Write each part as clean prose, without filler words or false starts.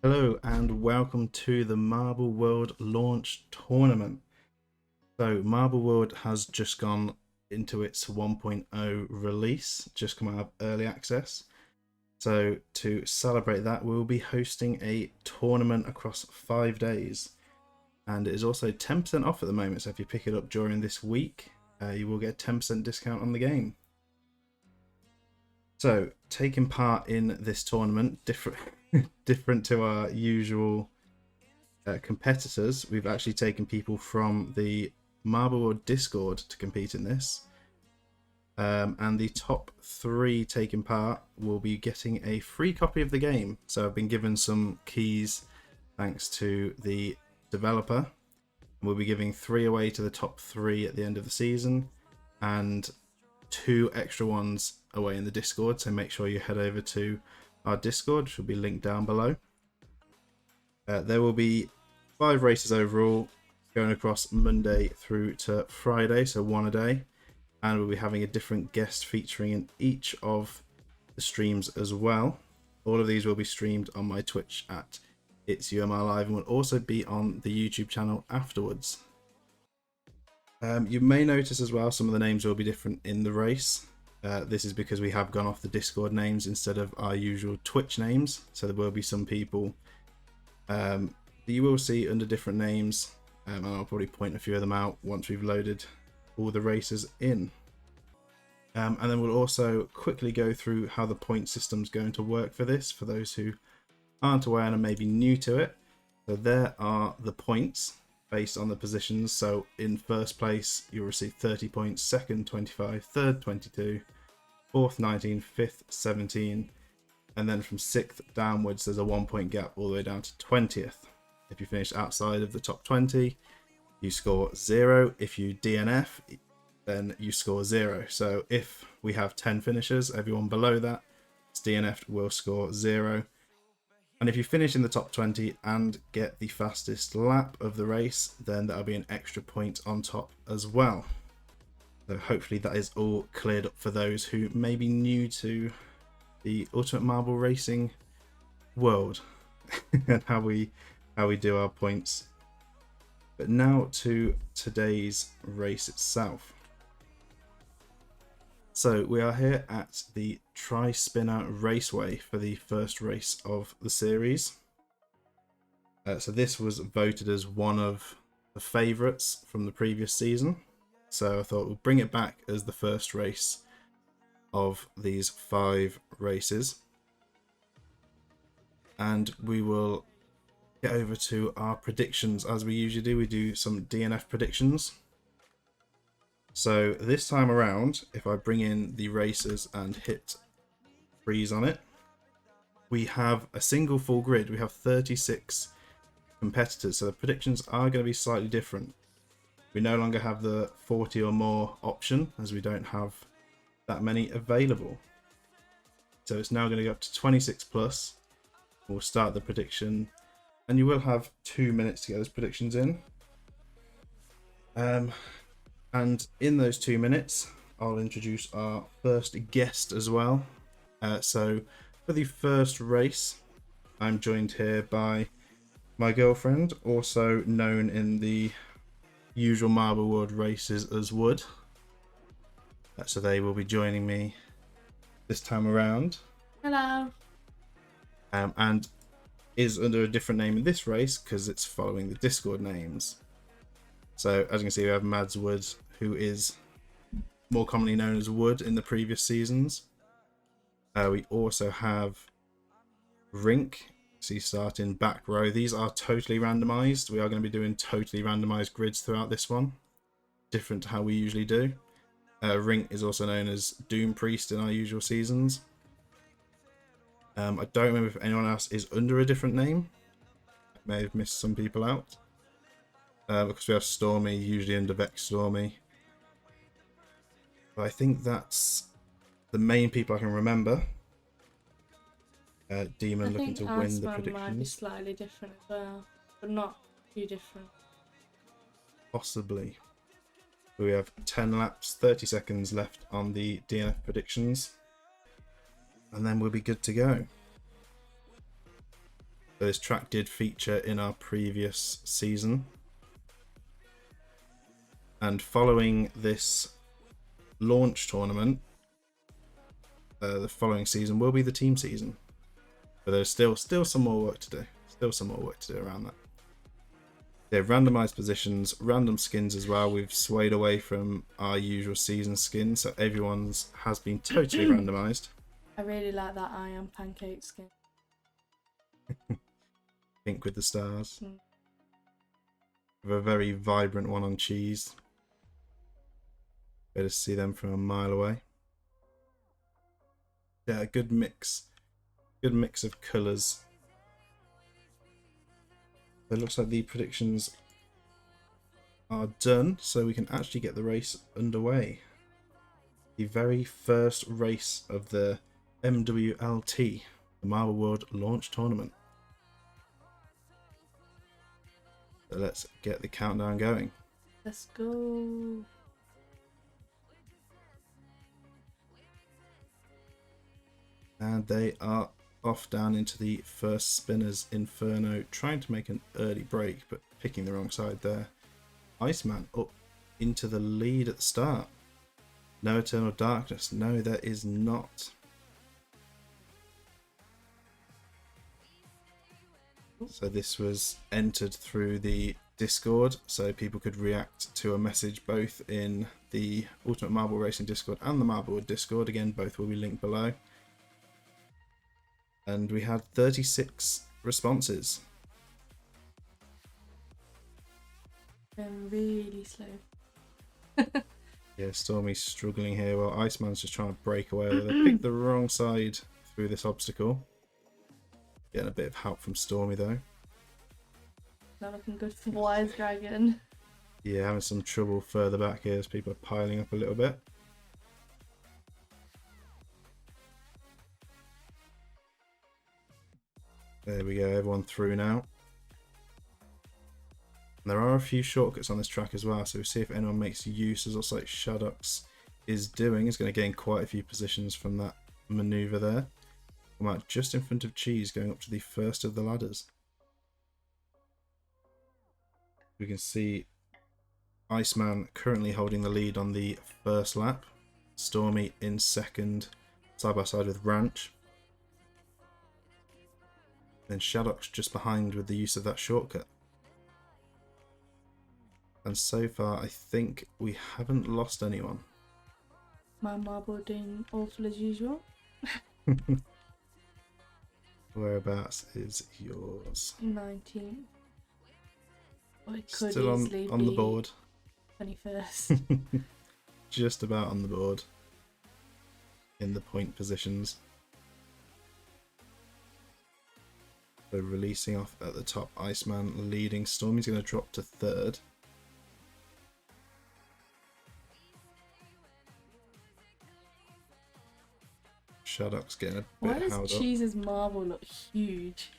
Hello and welcome to the Marble World launch tournament. So Marble World has just gone into its 1.0 release, just come out of early access. So to celebrate that, we'll be hosting a tournament across 5 days. And it is also 10% off at the moment, so if you pick it up during this week, you will get a 10% discount on the game. So, taking part in this tournament, different to our usual competitors, we've actually taken people from the Marble World Discord to compete in this. And the top 3 taking part will be getting a free copy of the game. So I've been given some keys thanks to the developer. We'll be giving 3 away to the top 3 at the end of the season, and 2 extra ones away in the Discord, so make sure you head over to our Discord, which will be linked down below. There will be 5 races overall, going across Monday through to Friday, so 1 a day, and we'll be having a different guest featuring in each of the streams as well. All of these will be streamed on my Twitch at It's UMR Live, and will also be on the YouTube channel afterwards. You may notice as well some of the names will be different in the race. This is because we have gone off the Discord names instead of our usual Twitch names, so there will be some people that you will see under different names, and I'll probably point a few of them out once we've loaded all the races in. And then we'll also quickly go through how the point system's going to work for this, for those who aren't aware and are maybe new to it. So there are the points based on the positions. So in first place you'll receive 30 points, second 25, third 22, fourth 19, fifth 17, and then from 6th downwards there's a 1 point gap all the way down to 20th. If you finish outside of the top 20 you score 0. If you DNF then you score 0. So if we have 10 finishers, everyone below that is DNF'd will score 0. And if you finish in the top 20 and get the fastest lap of the race, then that'll be an extra point on top as well. So hopefully that is all cleared up for those who may be new to the Ultimate Marble Racing world and how we do our points. But now to today's race itself. So we are here at the Tri-Spinner Raceway for the first race of the series. So this was voted as one of the favourites from the previous season. So I thought we'll bring it back as the first race of these 5 races. And we will get over to our predictions as we usually do. We do some DNF predictions. So this time around, if I bring in the racers and hit freeze on it, we have a single full grid. We have 36 competitors, so the predictions are going to be slightly different. We no longer have the 40 or more option, as we don't have that many available. So it's now going to go up to 26 plus. We'll start the prediction, and you will have 2 minutes to get those predictions in. And in those 2 minutes, I'll introduce our first guest as well. So for the first race, I'm joined here by my girlfriend, also known in the usual Marble World races as Wood. So they will be joining me this time around. Hello. And is under a different name in this race because it's following the Discord names. So as you can see, we have Mads Wood, who is more commonly known as Wood in the previous seasons. We also have Rink, so you start in back row. These are totally randomized. We are going to be doing totally randomized grids throughout this one, different to how we usually do. Rink is also known as Doom Priest in our usual seasons. I don't remember if anyone else is under a different name. I may have missed some people out. Because we have Stormy, usually under Vex Stormy. But I think that's the main people I can remember. Demon looking to win the predictions. Might be slightly different as well, but not too different. Possibly. We have 10 laps, 30 seconds left on the DNF predictions. And then we'll be good to go. This track did feature in our previous season. And following this launch tournament, the following season will be the team season. But there's still some more work to do. Still some more work to do around that. They have randomized positions, random skins as well. We've swayed away from our usual season skins, so everyone's has been totally randomized. I really like that I am pancake skin. Pink with the stars. Mm. With a very vibrant one on cheese. Better see them from a mile away. Yeah, a good mix. Good mix of colours. It looks like the predictions are done, so we can actually get the race underway. The very first race of the MWLT, the Marble World Launch Tournament. So let's get the countdown going. Let's go. And they are off down into the first spinner's Inferno, trying to make an early break, but picking the wrong side there. Iceman up into the lead at the start. No Eternal Darkness. No, there is not. So this was entered through the Discord, so people could react to a message both in the Ultimate Marble Racing Discord and the Marblewood Discord. Again, both will be linked below. And we had 36 responses. I'm really slow. Yeah, Stormy's struggling here while Iceman's just trying to break away. They picked the wrong side through this obstacle. Getting a bit of help from Stormy though. Not looking good for Wise Dragon. Yeah, having some trouble further back here as people are piling up a little bit. There we go, everyone through now. And there are a few shortcuts on this track as well, so we'll see if anyone makes use, as looks like Shadox is doing. He's going to gain quite a few positions from that manoeuvre there. Come out just in front of Cheese, going up to the first of the ladders. We can see Iceman currently holding the lead on the first lap. Stormy in second, side by side with Ranch. Then Shadox just behind with the use of that shortcut. And so far, I think we haven't lost anyone. My marble doing awful as usual. Whereabouts is yours? 19. Or it could Still easily on be the board. 21st. Just about on the board. In the point positions. So releasing off at the top, Iceman leading. Stormy's going to drop to third. Shadox getting a Why bit does held up. Cheese's marble look huge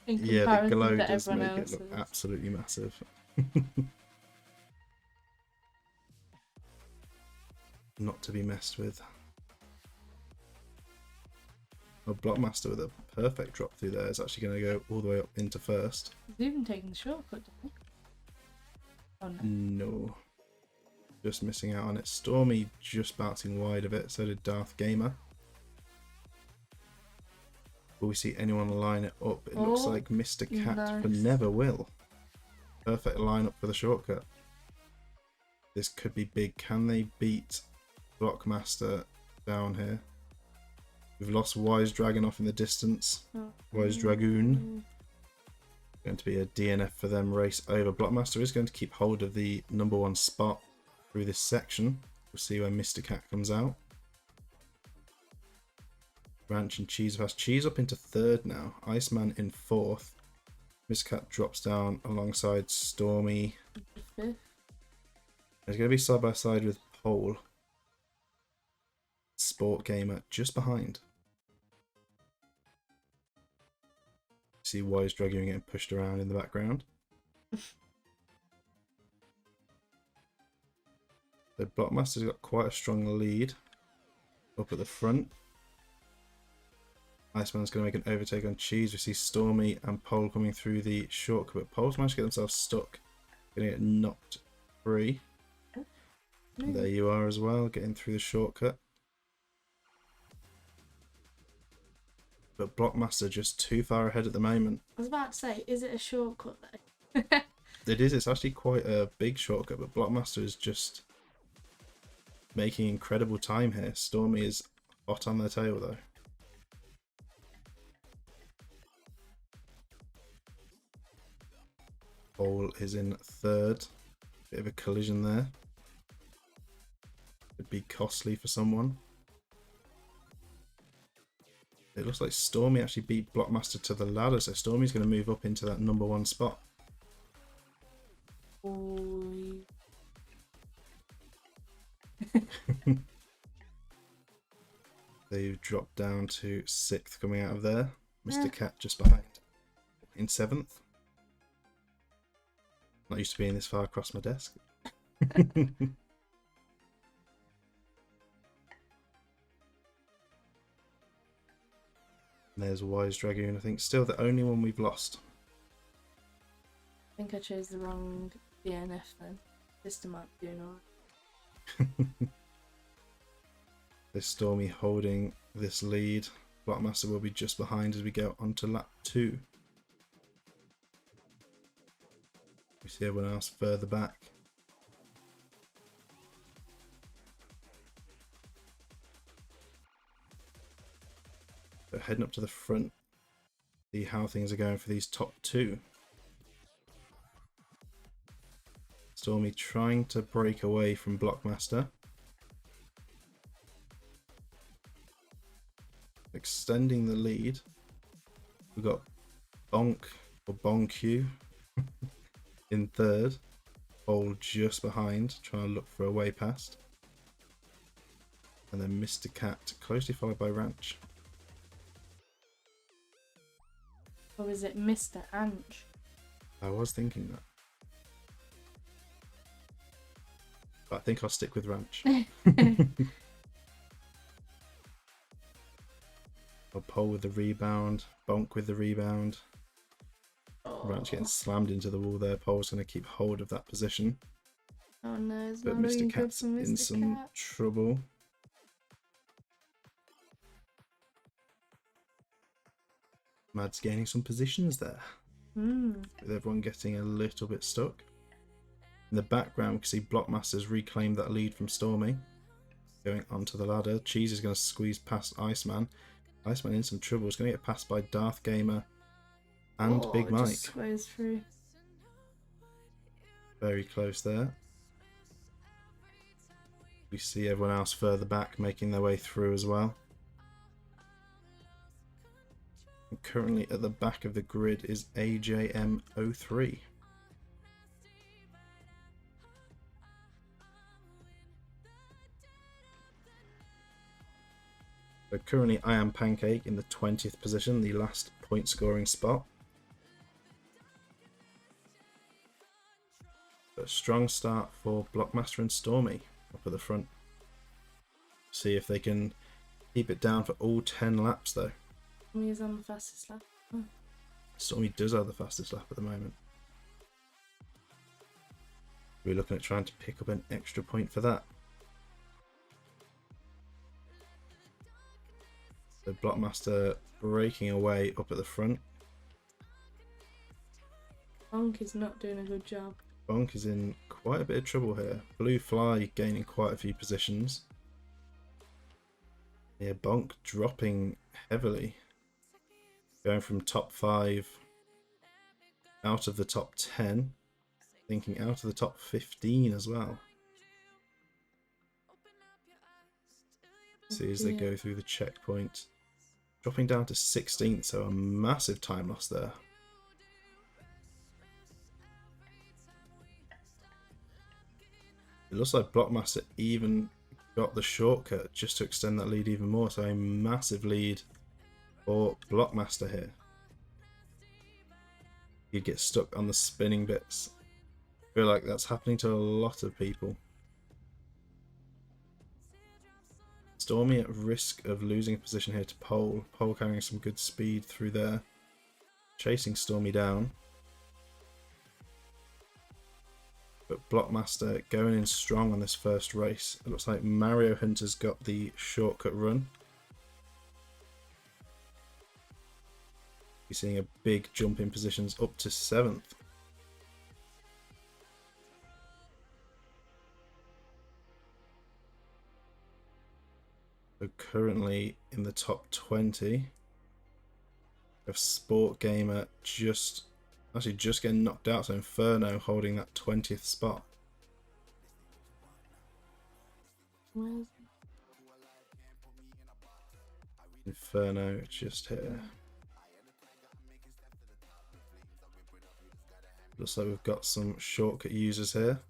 in Yeah, the comparison glow to does everyone make else's? it look absolutely massive. Not to be messed with. Oh, Blockmaster with a perfect drop through there is actually going to go all the way up into first. He's even taking the shortcut, didn't he? Oh no. No. Just missing out on it. Stormy just bouncing wide of it, so did Darth Gamer. Will we see anyone line it up? It looks like Mr. Cat for nice. Never will. Perfect lineup for the shortcut. This could be big. Can they beat Blockmaster down here? We've lost Wise Dragon off in the distance. Oh. Wise Dragoon. Going to be a DNF for them. Race over. Blockmaster is going to keep hold of the number one spot through this section. We'll see when Mr. Cat comes out. Ranch and Cheese has Cheese up into third now. Iceman in fourth. Mr. Cat drops down alongside Stormy. Fifth. It's going to be side by side with Pole. Sport Gamer just behind. See Wise Dragoon getting pushed around in the background. The Blockmaster's got quite a strong lead up at the front. Iceman's going to make an overtake on Cheese. We see Stormy and Pole coming through the shortcut, but Pole's managed to get themselves stuck. Going to get knocked free. And there you are as well, getting through the shortcut. But Blockmaster just too far ahead at the moment. I was about to say, is it a shortcut though? It is, it's actually quite a big shortcut, but Blockmaster is just making incredible time here. Stormy is hot on their tail though. Pole is in third. Bit of a collision there. Could be costly for someone. It looks like Stormy actually beat Blockmaster to the ladder, so Stormy's going to move up into that number 1 spot. They've dropped down to 6th coming out of there. Mr. Cat just behind in 7th. Not used to being this far across my desk. There's Wise Dragoon, I think. Still the only one we've lost. I think I chose the wrong DNF then. System might be doing alright. This Stormy holding this lead. Blockmaster will be just behind as we go on to lap 2. We see everyone else further back. So heading up to the front, see how things are going for these top 2. Stormy trying to break away from Blockmaster. Extending the lead. We've got Bonk or Bonq in third. Pole just behind, trying to look for a way past. And then Mr. Cat closely followed by Ranch. Or is it Mr. Anch? I was thinking that. But I think I'll stick with Ranch. I'll Pole with the rebound, Bonk with the rebound. Ranch getting slammed into the wall there. Pole's going to keep hold of that position. Oh no, it's But not looking Mr. good Cat's for in Mr. some Cat. trouble. Mad's gaining some positions there. With everyone getting a little bit stuck. In the background, we can see Blockmaster's reclaimed that lead from Stormy. Going onto the ladder. Cheese is going to squeeze past Iceman. Iceman in some trouble. Is going to get passed by Darth Gamer and Big Mike. Just squares through. Very close there. We see everyone else further back making their way through as well. And currently at the back of the grid is AJM03. So currently I am Pancake in the 20th position, the last point scoring spot. But a strong start for Blockmaster and Stormy up at the front. See if they can keep it down for all 10 laps though. He's on the fastest lap. Oh. Stormy does have the fastest lap at the moment. We're looking at trying to pick up an extra point for that. So Blockmaster breaking away up at the front. Bonk is not doing a good job. Bonk is in quite a bit of trouble here. Blue Fly gaining quite a few positions. Yeah, Bonk dropping heavily. Going from top 5 out of the top 10. Thinking out of the top 15 as well. See as they go through the checkpoint. Dropping down to 16th, so a massive time loss there. It looks like Blockmaster even got the shortcut just to extend that lead even more, so a massive lead for Blockmaster here. He'd get stuck on the spinning bits. I feel like that's happening to a lot of people. Stormy at risk of losing a position here to Pole. Pole carrying some good speed through there. Chasing Stormy down. But Blockmaster going in strong on this first race. It looks like Mario Hunter's got the shortcut run. You're seeing a big jump in positions up to 7th. So currently in the top 20 of Sport Gamer just getting knocked out. So Inferno holding that 20th spot. Where's Inferno just here. Looks like we've got some shortcut users here.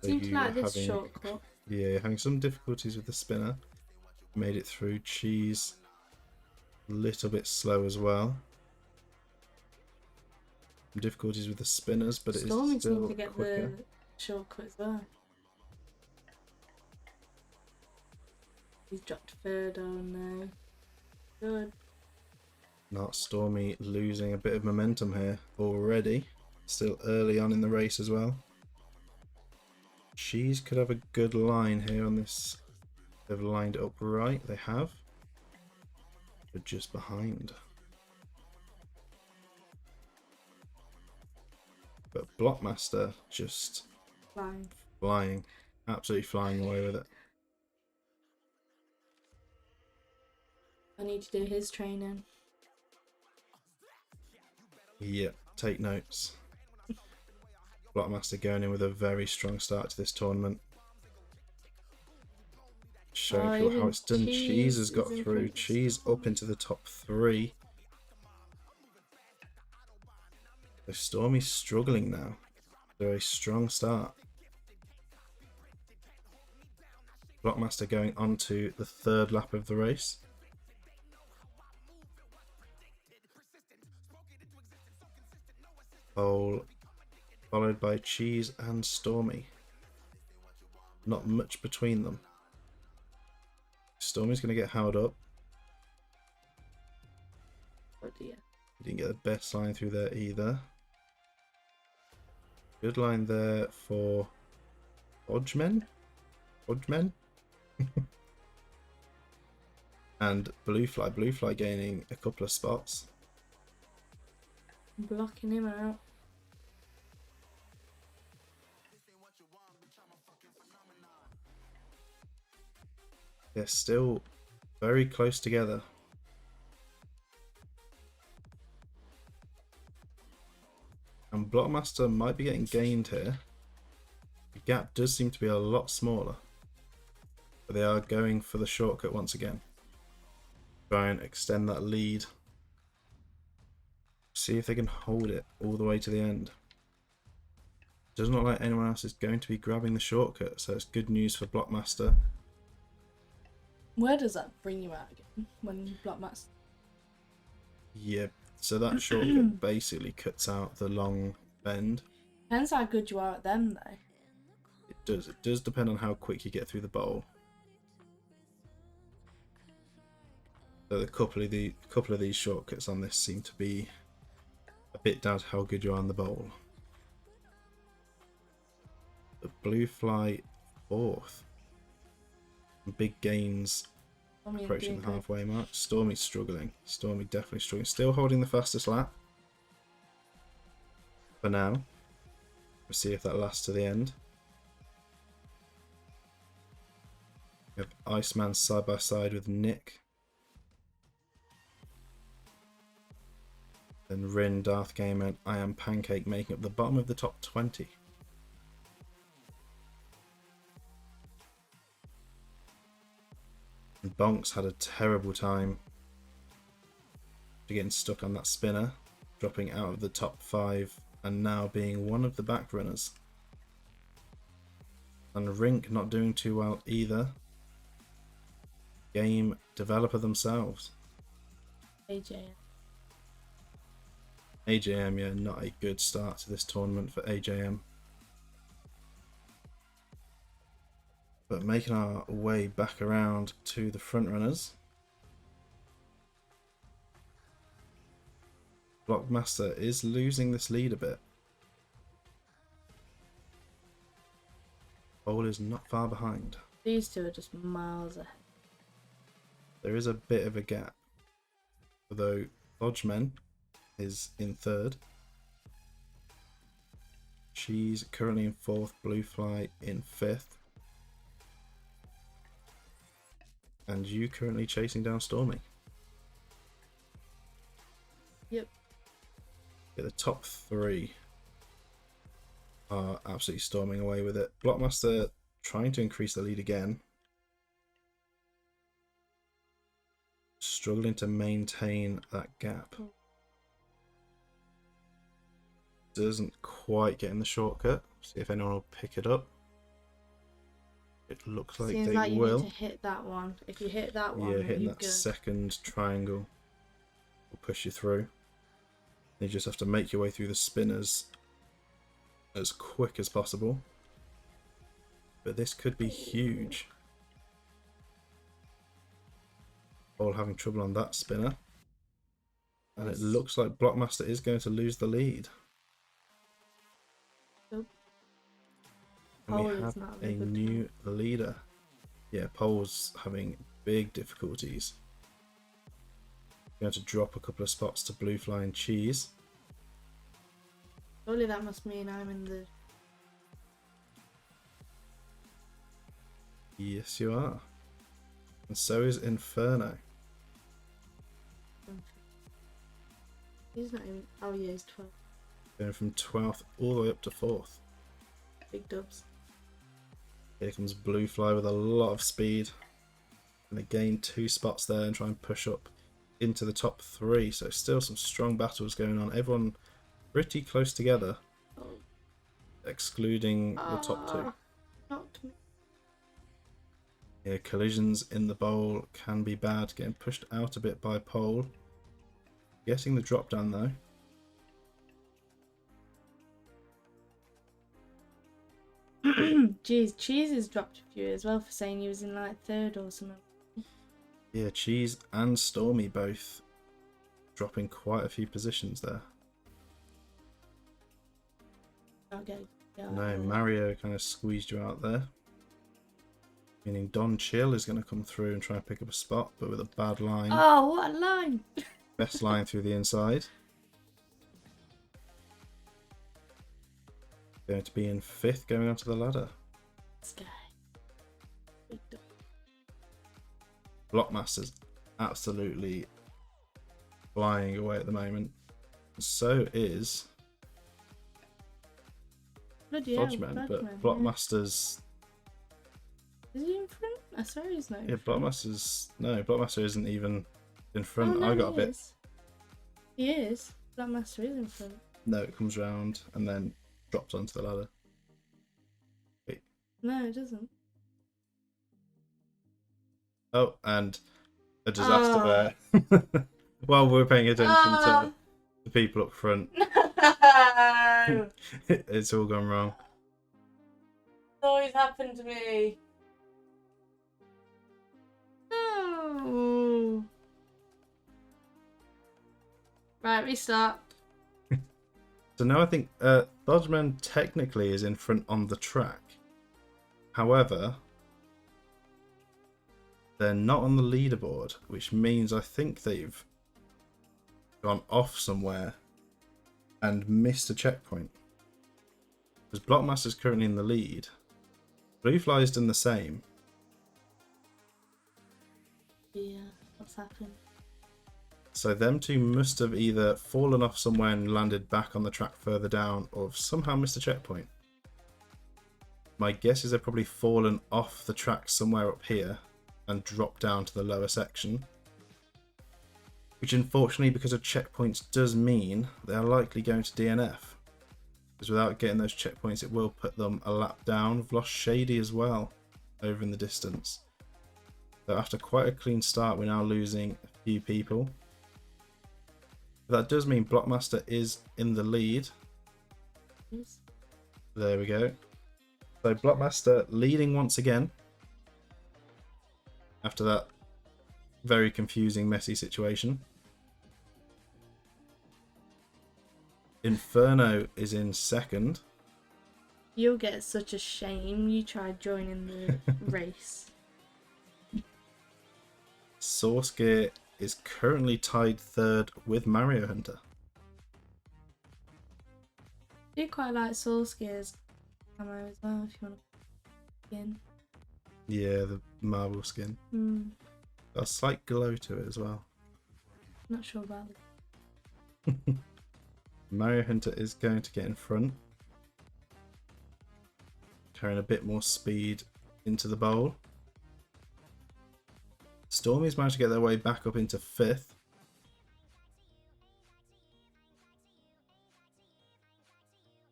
So seems to like this shortcut. Yeah, you're having some difficulties with the spinner. Made it through. Cheese a little bit slow as well. Some difficulties with the spinners, but it Stormy is still seems to get quicker. the shortcut as well. He's dropped third on now. Good. Not Stormy losing a bit of momentum here already. Still early on in the race as well. Cheese could have a good line here on this. They've lined it up right. They have. But just behind. But Blockmaster just flying. Absolutely flying away with it. I need to do his training. Yep, take notes. Blockmaster going in with a very strong start to this tournament. Showing people how it's done. Cheese has got through. Cheese up into the top 3. So Stormy's struggling now. Very strong start. Blockmaster going on to the 3rd lap of the race. Pole, followed by Cheese and Stormy. Not much between them. Stormy's going to get held up. Oh dear. He didn't get the best line through there either. Good line there for Hodgemen. And Bluefly. Bluefly gaining a couple of spots. Blocking him out. They're still very close together. And Blockmaster might be getting gained here. The gap does seem to be a lot smaller. But they are going for the shortcut once again. Try and extend that lead. See if they can hold it all the way to the end. Doesn't look like anyone else is going to be grabbing the shortcut, so it's good news for Blockmaster. Where does that bring you out again? When you block master? Yeah, so that shortcut basically cuts out the long bend. Depends how good you are at them though. It does. It does depend on how quick you get through the bowl. So a couple of these shortcuts on this seem to be a bit down to how good you are on the bowl. The Bluefly 4th. Big gains approaching the halfway mark. Stormy's struggling. Stormy definitely struggling. Still holding the fastest lap. For now. We'll see if that lasts to the end. We have Iceman side by side with Nick. Then Rin, Darth Gamer, and I Am Pancake making up the bottom of the top 20. And Bonks had a terrible time getting stuck on that spinner, dropping out of the top 5 and now being one of the back runners. And Rink not doing too well either. Game developer themselves. AJM. AJM, yeah, not a good start to this tournament for AJM. But making our way back around to the front runners. Blockmaster is losing this lead a bit. Pole is not far behind. These two are just miles ahead. There is a bit of a gap. Although Dodgeman is in third. She's currently in fourth. Bluefly in fifth. And you currently chasing down Stormy. Yep. Yeah, the top three are absolutely storming away with it. Blockmaster trying to increase the lead again. Struggling to maintain that gap. Doesn't quite get in the shortcut. See if anyone will pick it up. It looks like Seems they like you will. need to hit that one. If you hit that one, Yeah, hitting you're that good. second triangle will push you through. You just have to make your way through the spinners as quick as possible. But this could be huge. All having trouble on that spinner. And it looks like Blockmaster is going to lose the lead. Nope. And we Pole is have not a having a good new leader. Yeah, Pole's having big difficulties. Going to drop a couple of spots to Bluefly and Cheese. Surely that must mean I'm in the... Yes, you are. And so is Inferno. He's not even... Oh yeah, he's 12. Going from 12th all the way up to 4th. Big dubs. Here comes Bluefly with a lot of speed. Going to gain 2 spots there and try and push up into the top 3. So still some strong battles going on. Everyone pretty close together. Oh. Excluding the top 2. Knocked me. Yeah, collisions in the bowl can be bad. Getting pushed out a bit by Pole. Getting the drop down though. Jeez, Cheese has dropped a few as well for saying he was in like 3rd or something. Yeah, Cheese and Stormy both dropping quite a few positions there. Okay. Yeah, No, Mario kind of squeezed you out there. Meaning Don Chill is going to come through and try and pick up a spot, but with a bad line. Oh, what a line! Best line through the inside. Going to be in 5th going onto the ladder. This guy. Big dub. Blockmaster's absolutely flying away at the moment. So is Bloody hell, Dodgeman, but Dodgeman, Blockmaster's... yeah. Is he in front? I swear he's not. Yeah, Blockmaster's... No, Blockmaster isn't even in front. Oh, no, I got a he bit... is. He is. Blackmaster is in front. No, it comes round and then drops onto the ladder. Wait. No, it doesn't. Oh, and a disaster there. While we're paying attention to the people up front. No! It's all gone wrong. Always happened to me. No. Right, restart. So now I think Dodgeman technically is in front on the track. However, they're not on the leaderboard, which means I think they've gone off somewhere and missed a checkpoint. Because Blockmaster's currently in the lead. Bluefly's done the same. Yeah, what's happened? So them two must have either fallen off somewhere and landed back on the track further down, or have somehow missed a checkpoint. My guess is they've probably fallen off the track somewhere up here and dropped down to the lower section. Which unfortunately, because of checkpoints, does mean they are likely going to DNF. Because without getting those checkpoints, it will put them a lap down. We've lost Shady as well over in the distance. So after quite a clean start, we're now losing a few people. That does mean Blockmaster is in the lead. Yes. There we go. So Blockmaster leading once again. after that very confusing, messy situation. Inferno is in second. You'll get such a shame. You tried joining the race. Source Gear is currently tied third with Mario Hunter. I do quite like Source Gear's camo as well, if you want to in. Yeah, the marble skin. Got a slight glow to it as well. Not sure about it. Mario Hunter is going to get in front, carrying a bit more speed into the bowl. Stormy's managed to get their way back up into 5th.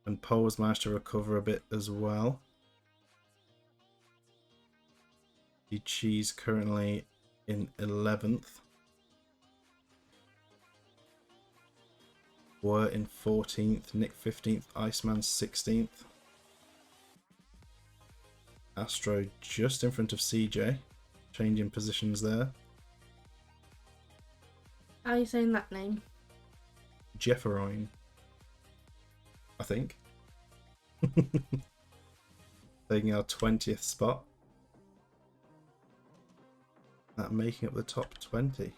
And Pole's managed to recover a bit as well. Cheese currently in 11th. Were in 14th. Nick 15th. Iceman 16th. Astro just in front of CJ. Changing positions there. How are you saying that name? Jefferoin, I think. Taking our 20th spot. That making up the top 20.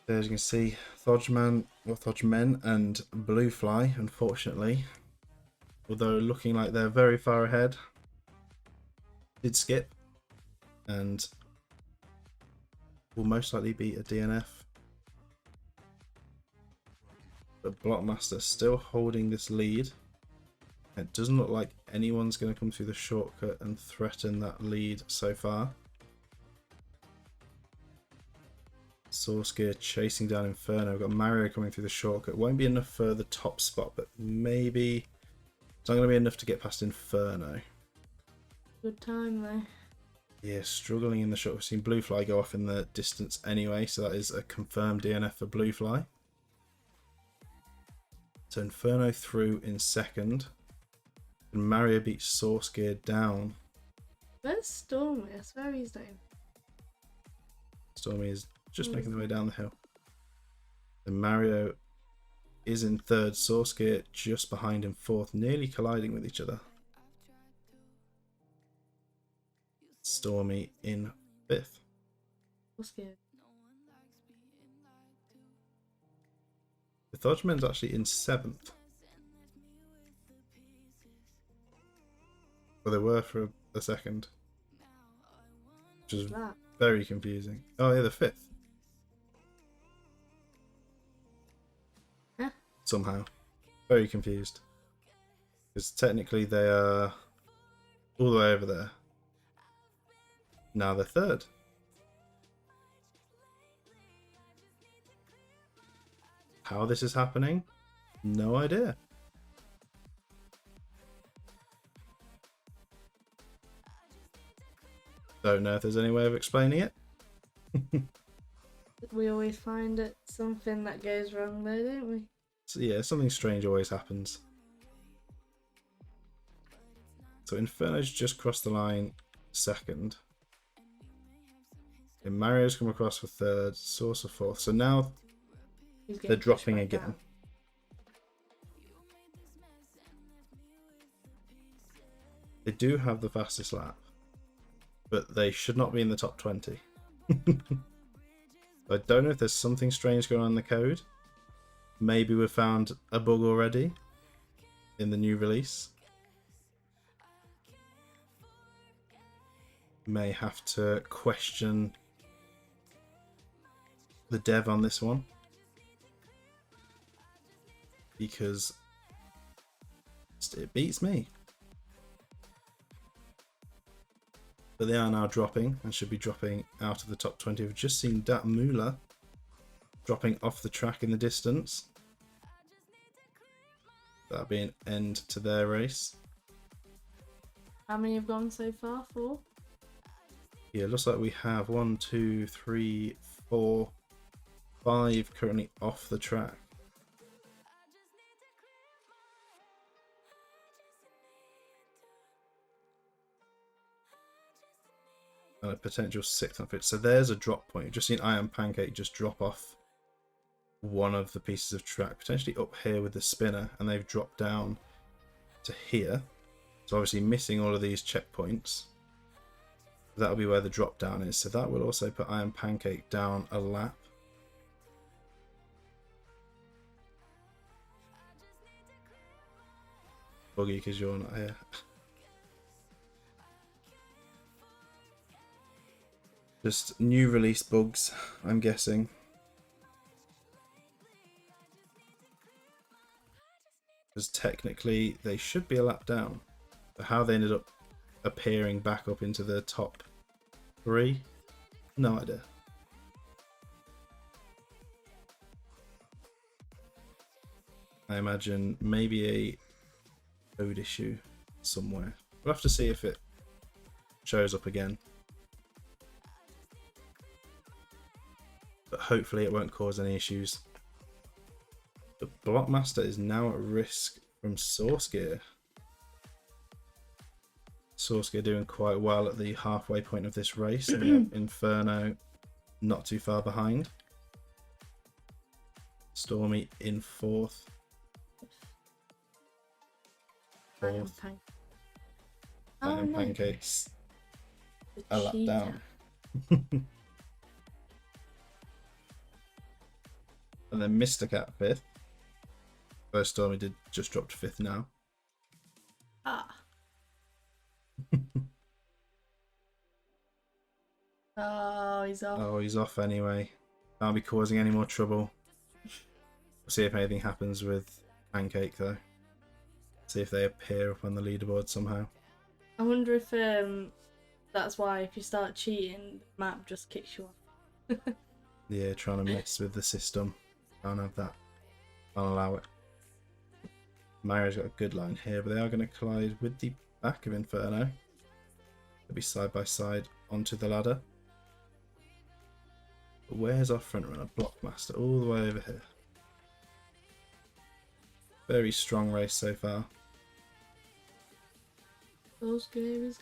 As you can see, Thodgeman and Bluefly, unfortunately, although looking like they're very far ahead, did skip and will most likely be a DNF. But Blockmaster still holding this lead. It doesn't look like anyone's going to come through the shortcut and threaten that lead so far. Source Gear chasing down Inferno. We've got Mario coming through the shortcut. Won't be enough for the top spot, but maybe it's not going to be enough to get past Inferno. Good time though. Yeah, struggling in the short. We've seen Bluefly go off in the distance anyway, so that is a confirmed DNF for Bluefly. So Inferno through in second. And Mario beats Source Gear down. Where's Stormy? I swear he's down. Stormy is just making the way down the hill. And Mario is in third. Source Gear just behind in fourth, nearly colliding with each other. Stormy in fifth. Source Gear. The Thodgeman's actually in seventh. Well, they were for a second. Which is very confusing. Oh yeah, the fifth. Huh? Somehow. Very confused. Because technically they are all the way over there. Now they're third. How this is happening? No idea. Don't know if there's any way of explaining it. We always find it something that goes wrong though, don't we? So yeah, something strange always happens. So Inferno's just crossed the line second. And Mario's come across for third, Source for fourth. So now they're dropping again. Down. They do have the fastest lap, but they should not be in the top 20. I don't know if there's something strange going on in the code. Maybe we've found a bug already in the new release. May have to question the dev on this one, because it beats me. But they are now dropping and should be dropping out of the top 20. We've just seen Dat Mula dropping off the track in the distance. That'll be an end to their race. How many have gone so far? 4? Yeah, it looks like we have 1, 2, 3, 4, 5 currently off the track. and a potential 6th on 5th. So there's a drop point. You've just seen Iron Pancake just drop off one of the pieces of track, potentially up here with the spinner, and they've dropped down to here. So obviously missing all of these checkpoints. That'll be where the drop down is. So that will also put Iron Pancake down a lap. Buggy, because you're not here. Just new release bugs, I'm guessing. Because technically they should be a lap down. But how they ended up appearing back up into the top 3, no idea. I imagine maybe a code issue somewhere. We'll have to see if it shows up again. But hopefully it won't cause any issues. The Blockmaster is now at risk from Source Gear. Source Gear doing quite well at the halfway point of this race. And we have Inferno not too far behind. Stormy in 4th. Iron Pancakes. The A lap cheetah. down. And then Mr. Cat 5th. First Stormy did just drop to 5th now. Ah. Oh, he's off. Oh, he's off anyway. Can't be causing any more trouble. We'll see if anything happens with Pancake though. See if they appear up on the leaderboard somehow. I wonder if that's why if you start cheating, the map just kicks you off. Yeah, trying to mess with the system. Can't have that. Can't allow it. Mario's got a good line here, but they are going to collide with the back of Inferno. They'll be side by side onto the ladder. But where's our front runner? Blockmaster, all the way over here. Very strong race so far. Source Gear is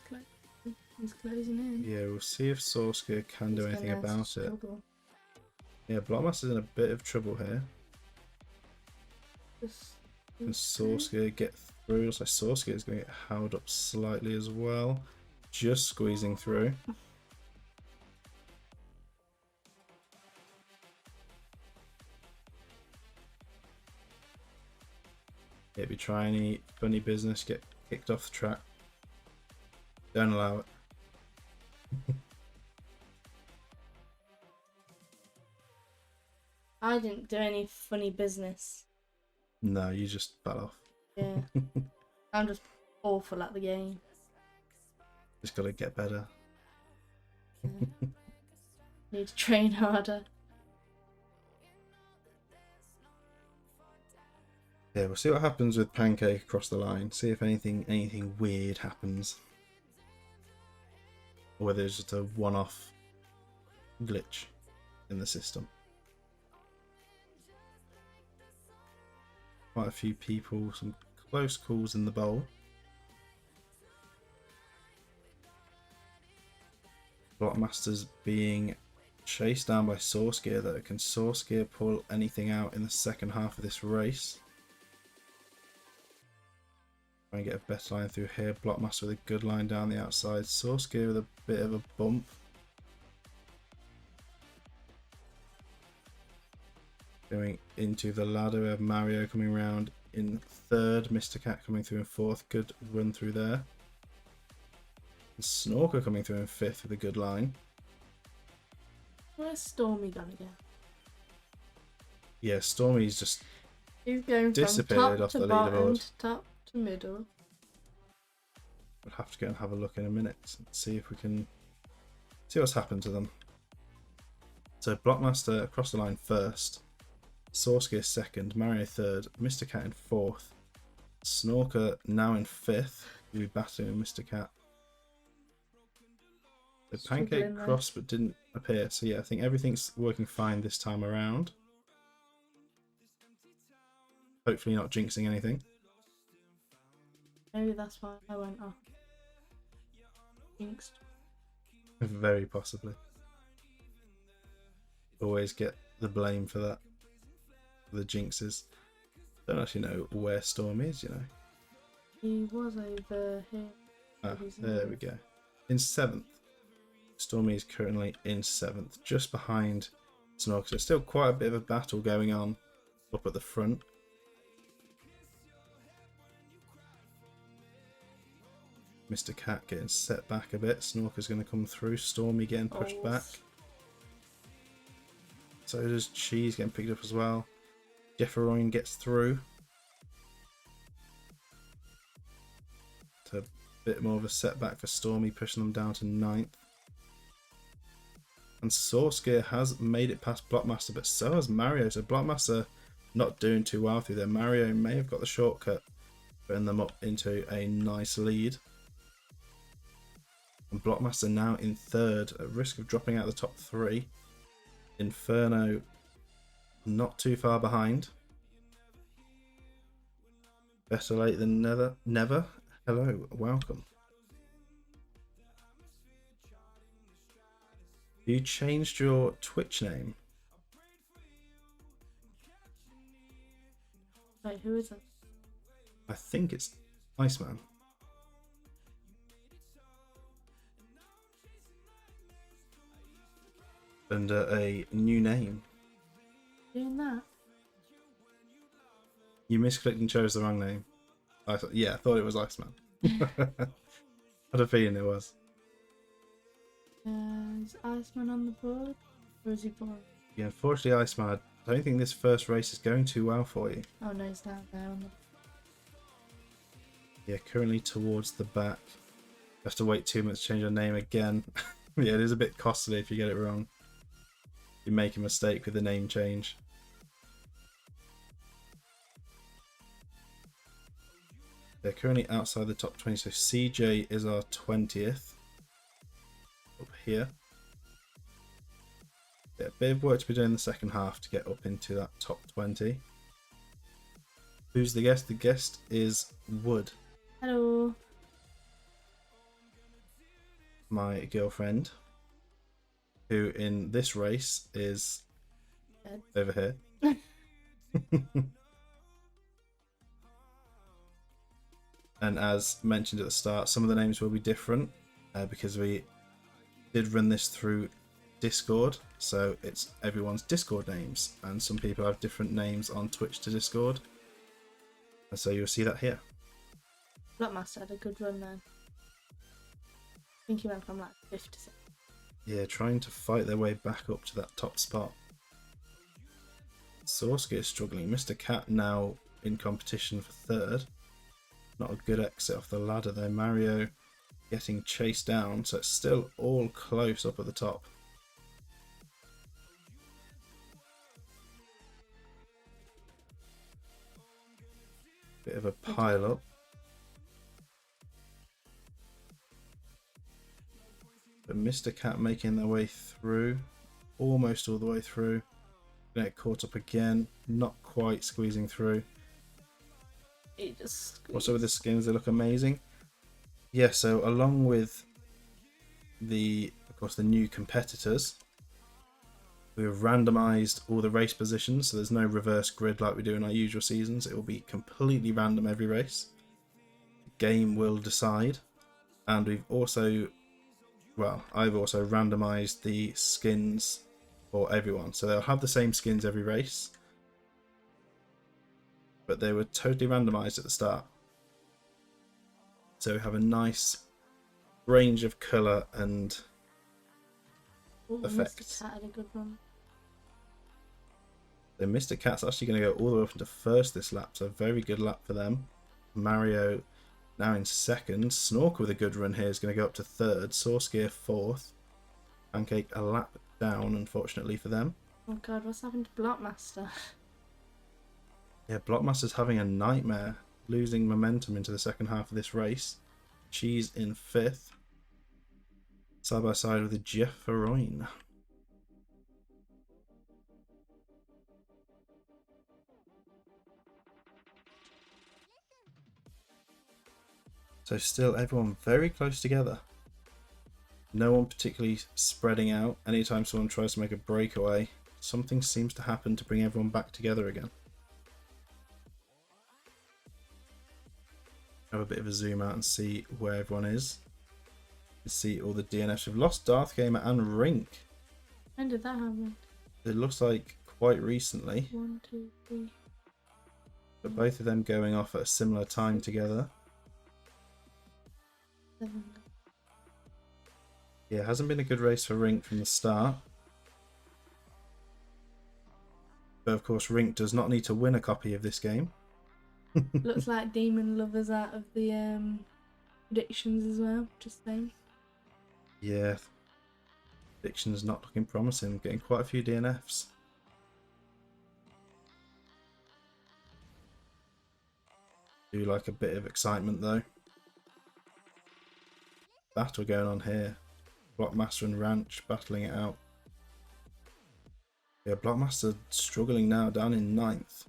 he's closing in. Yeah, we'll see if Source Gear can do anything about it. Struggle. Yeah, Blockmaster's in a bit of trouble here. Can Source Gear get through? Looks like Source Gear is going to get held up slightly as well. Just squeezing through. If you try any funny business, get kicked off the track. Don't allow it. I didn't do any funny business. No, you just fell off. Yeah. I'm just awful at the game. Just gotta get better. Yeah. Need to train harder. Yeah, we'll see what happens with Pancake across the line. See if anything weird happens. Or whether it's just a one-off glitch in the system. Quite a few people, some close calls in the bowl. Blockmaster's being chased down by Source Gear though. Can Source Gear pull anything out in the second half of this race? Try and get a better line through here. Blockmaster with a good line down the outside. Source Gear with a bit of a bump. Going into the ladder, we have Mario coming round in 3rd, Mr. Cat coming through in 4th, good run through there. And Snorker coming through in 5th with a good line. Where's Stormy gone again? Yeah, Stormy's just He's going disappeared from top off to the bottom leaderboard. to top to middle. We'll have to go and have a look in a minute and see if we can see what's happened to them. So Blockmaster across the line 1st. Source Gear 2nd, Mario 3rd, Mr. Cat in 4th, Snorker now in 5th, we'll be battling with Mr. Cat. The Pancake crossed but didn't appear, so yeah, I think everything's working fine this time around. Hopefully not jinxing anything. Maybe that's why I went off. Jinxed. Very possibly. Always get the blame for that. The jinxes. Don't actually know where Storm is, you know. He was over here. Ah, there we go. In 7th. Stormy is currently in 7th, just behind Snork. So still quite a bit of a battle going on up at the front. Mr. Cat getting set back a bit. Snorker's going to come through. Stormy getting pushed back. So does Cheese getting picked up as well. Jefferoin gets through. So a bit more of a setback for Stormy, pushing them down to 9th. And Sourcegear has made it past Blockmaster, but so has Mario. So Blockmaster not doing too well through there. Mario may have got the shortcut, putting them up into a nice lead. And Blockmaster now in 3rd, at risk of dropping out the top 3. Inferno not too far behind. Better late than never. Hello, welcome. You changed your Twitch name. Wait, who is it? I think it's Iceman. Under a new name. Doing that? You misclicked and chose the wrong name. I thought it was Iceman. I had a feeling it was. Is Iceman on the board? Or is he bored? Yeah, unfortunately, Iceman, I don't think this first race is going too well for you. Oh no, he's down there on the... Yeah, currently towards the back. You have to wait 2 minutes to change your name again. Yeah, it is a bit costly if you get it wrong. You make a mistake with the name change. They're currently outside the top 20, so CJ is our 20th. Up here. Yeah, a bit of work to be doing in the second half to get up into that top 20. Who's the guest? The guest is Wood. Hello. My girlfriend, who in this race is Dead. over here. And as mentioned at the start, some of the names will be different because we did run this through Discord, so it's everyone's Discord names, and some people have different names on Twitch to Discord, and so you'll see that here. Blockmaster had a good run then. I think he went from like 5th to 6th. Yeah, trying to fight their way back up to that top spot. Sourcegear is struggling. Mr. Cat now in competition for 3rd. Not a good exit off the ladder there. Mario getting chased down, so it's still all close up at the top. Bit of a pile up. But Mr. Cat making their way through, almost all the way through. Gonna get caught up again, not quite squeezing through. He just squeezed. What's up with the skins? They look amazing. Yeah, so along with of course, the new competitors, we've randomized all the race positions, so there's no reverse grid like we do in our usual seasons. It will be completely random every race. The game will decide, and we've also, well, I've also randomized the skins for everyone, so they'll have the same skins every race, but they were totally randomized at the start. So we have a nice range of colour and effects. Mr. Cat had a good run. So Mr. Cat's actually going to go all the way up into 1st this lap, so a very good lap for them. Mario now in 2nd. Snork with a good run here is going to go up to 3rd. Sourcegear 4th. Pancake a lap down, unfortunately for them. Oh god, what's happened to Blockmaster? Yeah, Blockmaster's having a nightmare, losing momentum into the second half of this race. She's in 5th. Side by side with the Jefferoin. So still everyone very close together. No one particularly spreading out. Anytime someone tries to make a breakaway, something seems to happen to bring everyone back together again. Have a bit of a zoom out and see where everyone is. You see all the DNFs. We've lost Darth Gamer and Rink. When did that happen? It looks like quite recently. 1, 2, 3. But both of them going off at a similar time together. 7. Yeah, it hasn't been a good race for Rink from the start. But of course, Rink does not need to win a copy of this game. Looks like Demon Lover's out of the predictions as well, just saying. Yeah, predictions not looking promising. Getting quite a few DNFs. Do like a bit of excitement though. Battle going on here. Blockmaster and Ranch battling it out. Yeah, Blockmaster struggling now, down in 9th.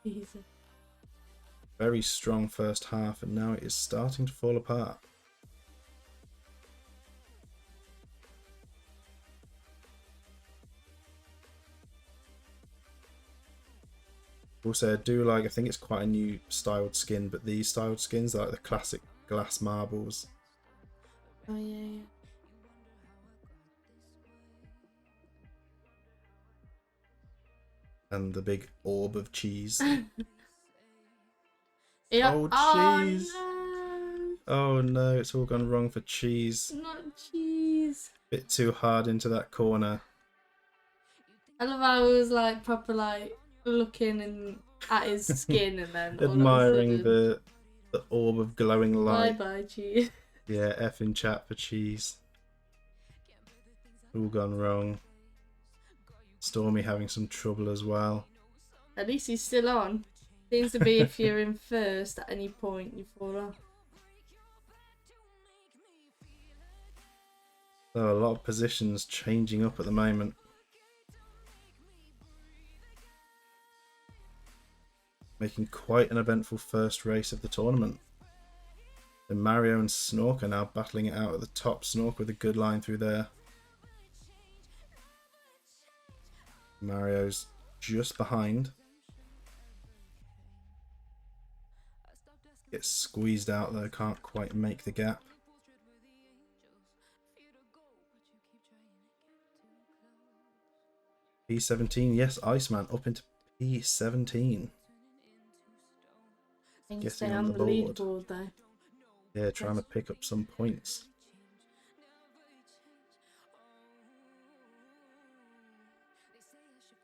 Jesus. Very strong first half, and now it is starting to fall apart. Also, I do like, I think it's quite a new styled skin, but these styled skins are like the classic glass marbles. Oh yeah. And the big orb of cheese. Yeah. Oh, cheese! No. Oh no, it's all gone wrong for cheese. Not cheese. Bit too hard into that corner. I love how he was like proper like looking at his skin and then all Admiring of a sudden, the orb of glowing light. bye cheese. Yeah, F in chat for cheese. All gone wrong. Stormy having some trouble as well. At least he's still on. Seems to be if you're in first at any point you fall off. So a lot of positions changing up at the moment. Making quite an eventful first race of the tournament. And Mario and Snorker now battling it out at the top. Snorker with a good line through there. Mario's just behind. Gets squeezed out though, can't quite make the gap. P17, yes, Iceman up into P17. And Getting stay on on the the board. leaderboard though. Yeah, trying to pick up some points.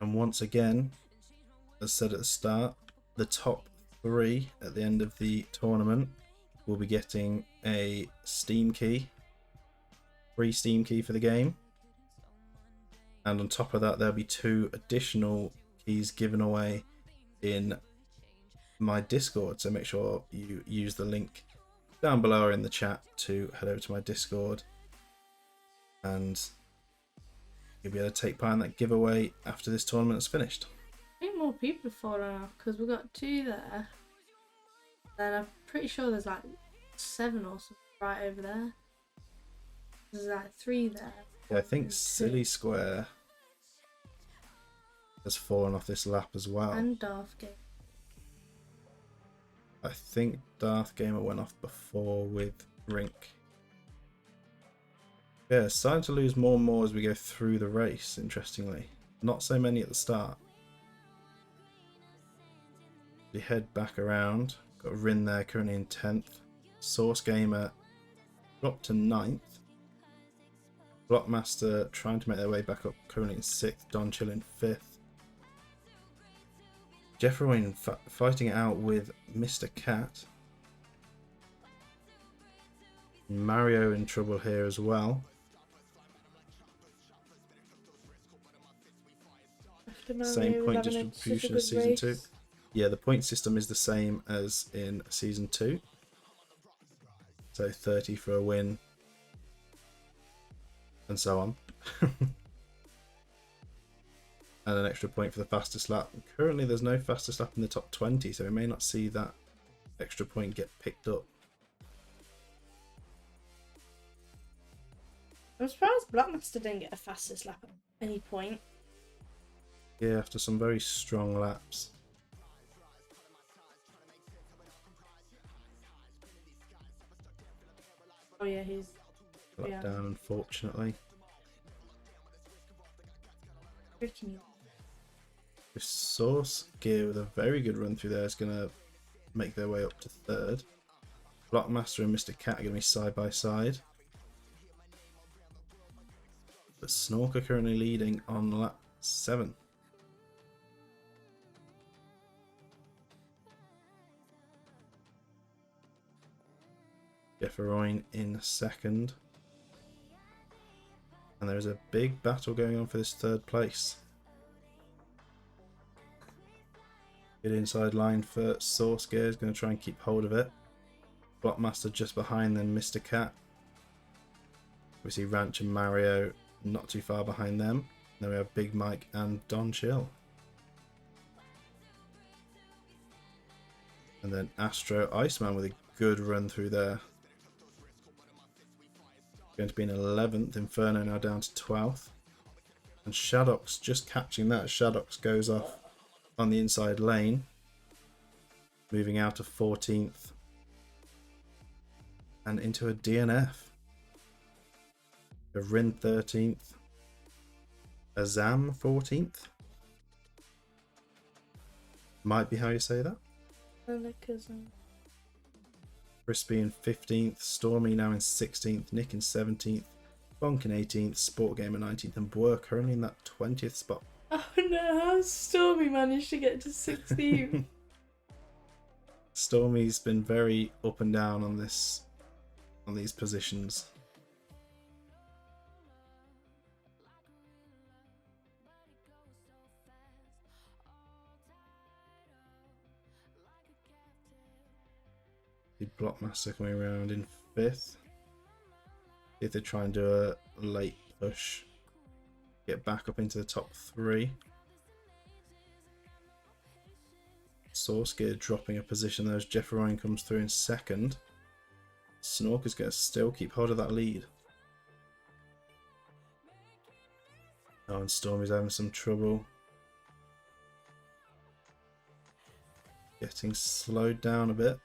And once again, as said at the start, the top 3 at the end of the tournament will be getting a Steam key. Free Steam key for the game. And on top of that, there'll be 2 additional keys given away in my Discord. So make sure you use the link down below or in the chat to head over to my Discord. And you'll be able to take part in that giveaway after this tournament is finished. I think more people have fallen off because we've got 2 there. Then I'm pretty sure there's like 7 or something right over there. There's like 3 there. Yeah, I think Silly Square has fallen off this lap as well. And Darth Game. I think Darth Gamer went off before with Rink. Yeah, it's starting to lose more and more as we go through the race, interestingly. Not so many at the start. We head back around. Got Rin there currently in 10th. Source Gamer dropped to 9th. Blockmaster trying to make their way back up, currently in 6th. Don Chill in 5th. Jeffrey fighting it out with Mr. Cat. Mario in trouble here as well. Same point distribution as Season 2. Yeah, the point system is the same as in Season 2. So 30 for a win. And so on. And an extra point for the fastest lap. Currently there's no fastest lap in the top 20, so we may not see that extra point get picked up. I'm surprised Blackmaster didn't get a fastest lap at any point. Yeah, after some very strong laps. Oh yeah, he's Lap down, unfortunately. freaking. This Source Gear with a very good run through there is going to make their way up to third. Blockmaster and Mr. Cat are going to be side by side. But Snorker currently leading on lap 7. Jefferoin in second. And there is a big battle going on for this third place. Good inside line for Source Gear, is going to try and keep hold of it. Blockmaster just behind, then Mr. Cat. We see Ranch and Mario not too far behind them. Then we have Big Mike and Don Chill. And then Astro Iceman with a good run through there. Going to be in 11th. Inferno now down to 12th. And Shaddox just catching that. Shaddox goes off on the inside lane. Moving out of 14th. And into a DNF. A Rin 13th. Azam 14th. Might be how you say that. Crispy in 15th. Stormy now in 16th. Nick in 17th. Bonk in 18th. Sport Gamer 19th. And Blur currently in that 20th spot. Oh no, how Stormy managed to get to 16th? Stormy's been very up and down on these positions. The Blockmaster coming around in 5th. If they try and do a late push, get back up into the top 3. Source Gear dropping a position there as Jefferoin comes through in 2nd. Snorker's going to still keep hold of that lead. Oh, and Stormy's having some trouble. Getting slowed down a bit.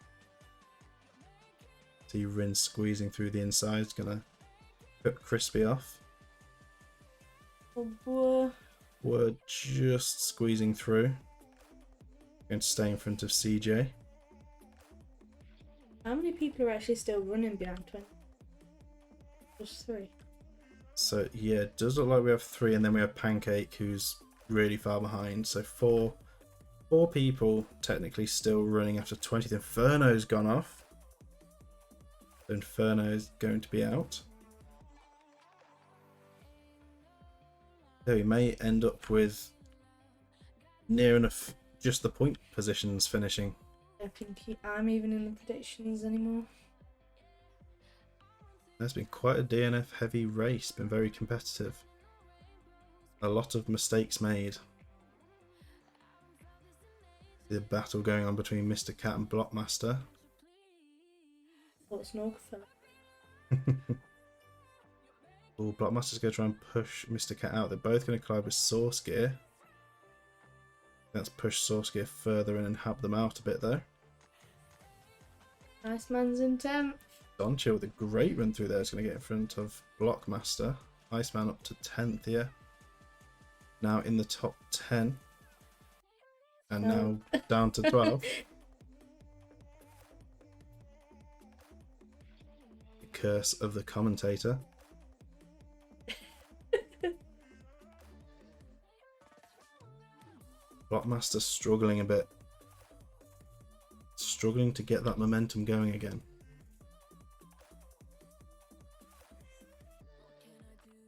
See Rin squeezing through the inside. It's going to cut Crispy off. Oh boy. We're just squeezing through. Going to stay in front of CJ. How many people are actually still running behind 20? Just 3. So yeah, it does look like we have 3, and then we have Pancake, who's really far behind. So four people technically still running after 20th. Inferno's gone off. Inferno is going to be out. So we may end up with near enough just the point positions finishing. I think I'm even in the predictions anymore. It's been quite a DNF heavy race, been very competitive. A lot of mistakes made. The battle going on between Mr. Cat and Blockmaster. What's Snorker for? Oh, Blockmaster's going to try and push Mr. Cat out. They're both going to collide with Source Gear. Let's push Source Gear further in and help them out a bit though. Iceman's in 10th. Don Chill with a great run through there is going to get in front of Blockmaster. Iceman up to 10th here. Now in the top 10. And now down to 12. The curse of the commentator. Blockmaster struggling a bit. Struggling to get that momentum going again.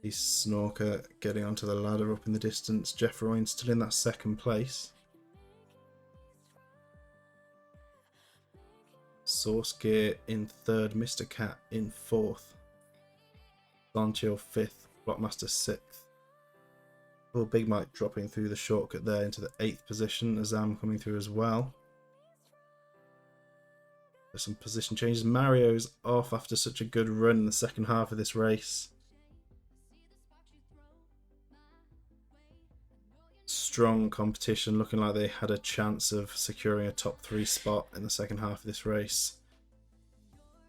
The Snorker getting onto the ladder up in the distance. Jefferoin still in that 2nd place. Source Gear in 3rd. Mr. Cat in 4th. Donchill 5th. Blockmaster 6th. Oh, Big Mike dropping through the shortcut there into the 8th position. Azam coming through as well. There's some position changes. Mario's off after such a good run in the second half of this race. strong competition, looking like they had a chance of securing a top 3 spot in the second half of this race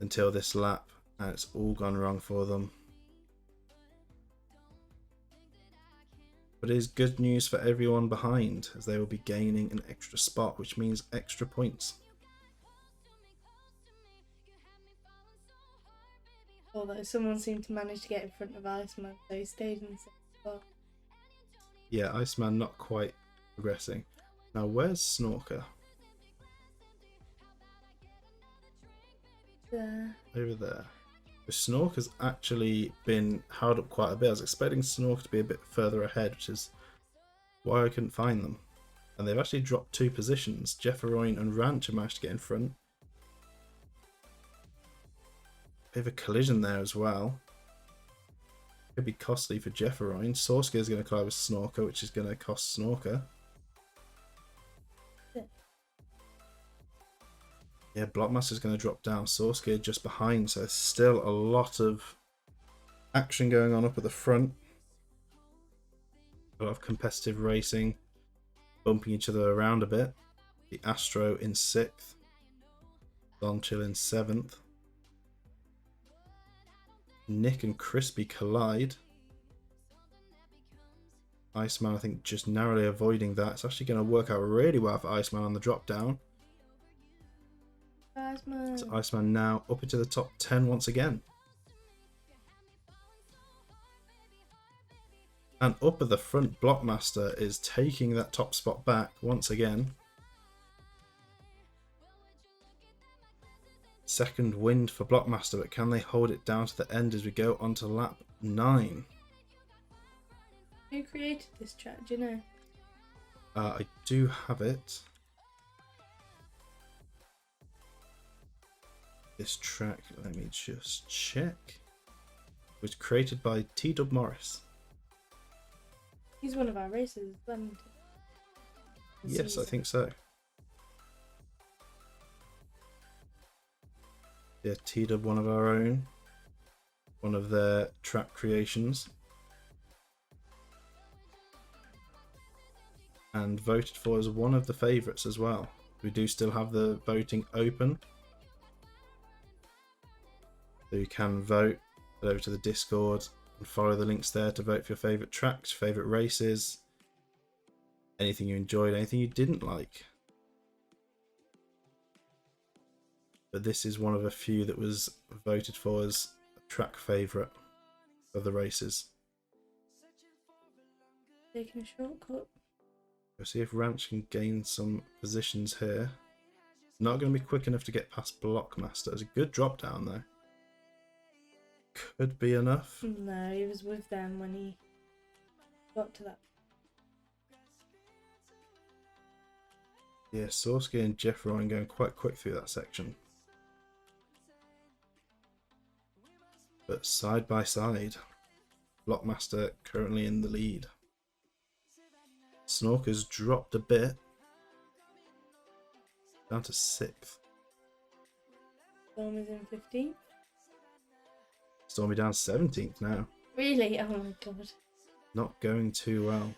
until this lap, and it's all gone wrong for them. But it is good news for everyone behind, as they will be gaining an extra spot, which means extra points. Although someone seemed to manage to get in front of Iceman, so he stayed in the same spot. Yeah, Iceman not quite progressing. Now, where's Snorker? There. Over there. The Snorker's actually been held up quite a bit. I was expecting Snorker to be a bit further ahead, which is why I couldn't find them. And they've actually dropped 2 positions. Jefferoin and Ranch have managed to get in front. Bit of a collision there as well. Could be costly for Jefferoin. Sorska is going to collide with Snorker, which is going to cost Snorker. Yeah, Blockmaster's going to drop down. Sorska just behind, so there's still a lot of action going on up at the front. A lot of competitive racing, bumping each other around a bit. The Astro in 6th. Donchill in 7th. Nick and Crispy collide. Iceman, I think, just narrowly avoiding that. It's actually going to work out really well for Iceman on the drop down. Iceman. So Iceman now up into the top 10 once again. And up at the front, Blockmaster is taking that top spot back once again. Second wind for Blockmaster, but can they hold it down to the end as we go on to lap 9? Who created this track, do you know? I do have it. This track, let me just check, was created by T-Dub Morris. He's one of our racers, isn't he? Yes, I think so. Yeah, T-Dub, one of our own. One of their track creations. And voted for as one of the favourites as well. We do still have the voting open. So you can vote. Head over to the Discord and follow the links there to vote for your favourite tracks, favourite races, anything you enjoyed, anything you didn't like. But this is one of a few that was voted for as a track favourite of the races. Taking a shortcut. We'll see if Ranch can gain some positions here. Not going to be quick enough to get past Blockmaster. It's a good drop down though. Could be enough. No, he was with them when he got to that. Yeah, Sorski and Jeffroy going quite quick through that section. But side by side, Blockmaster currently in the lead. Snorker's dropped a bit. Down to 6th. Storm is in 15th. Stormy down 17th now. Really? Oh my god. Not going too well.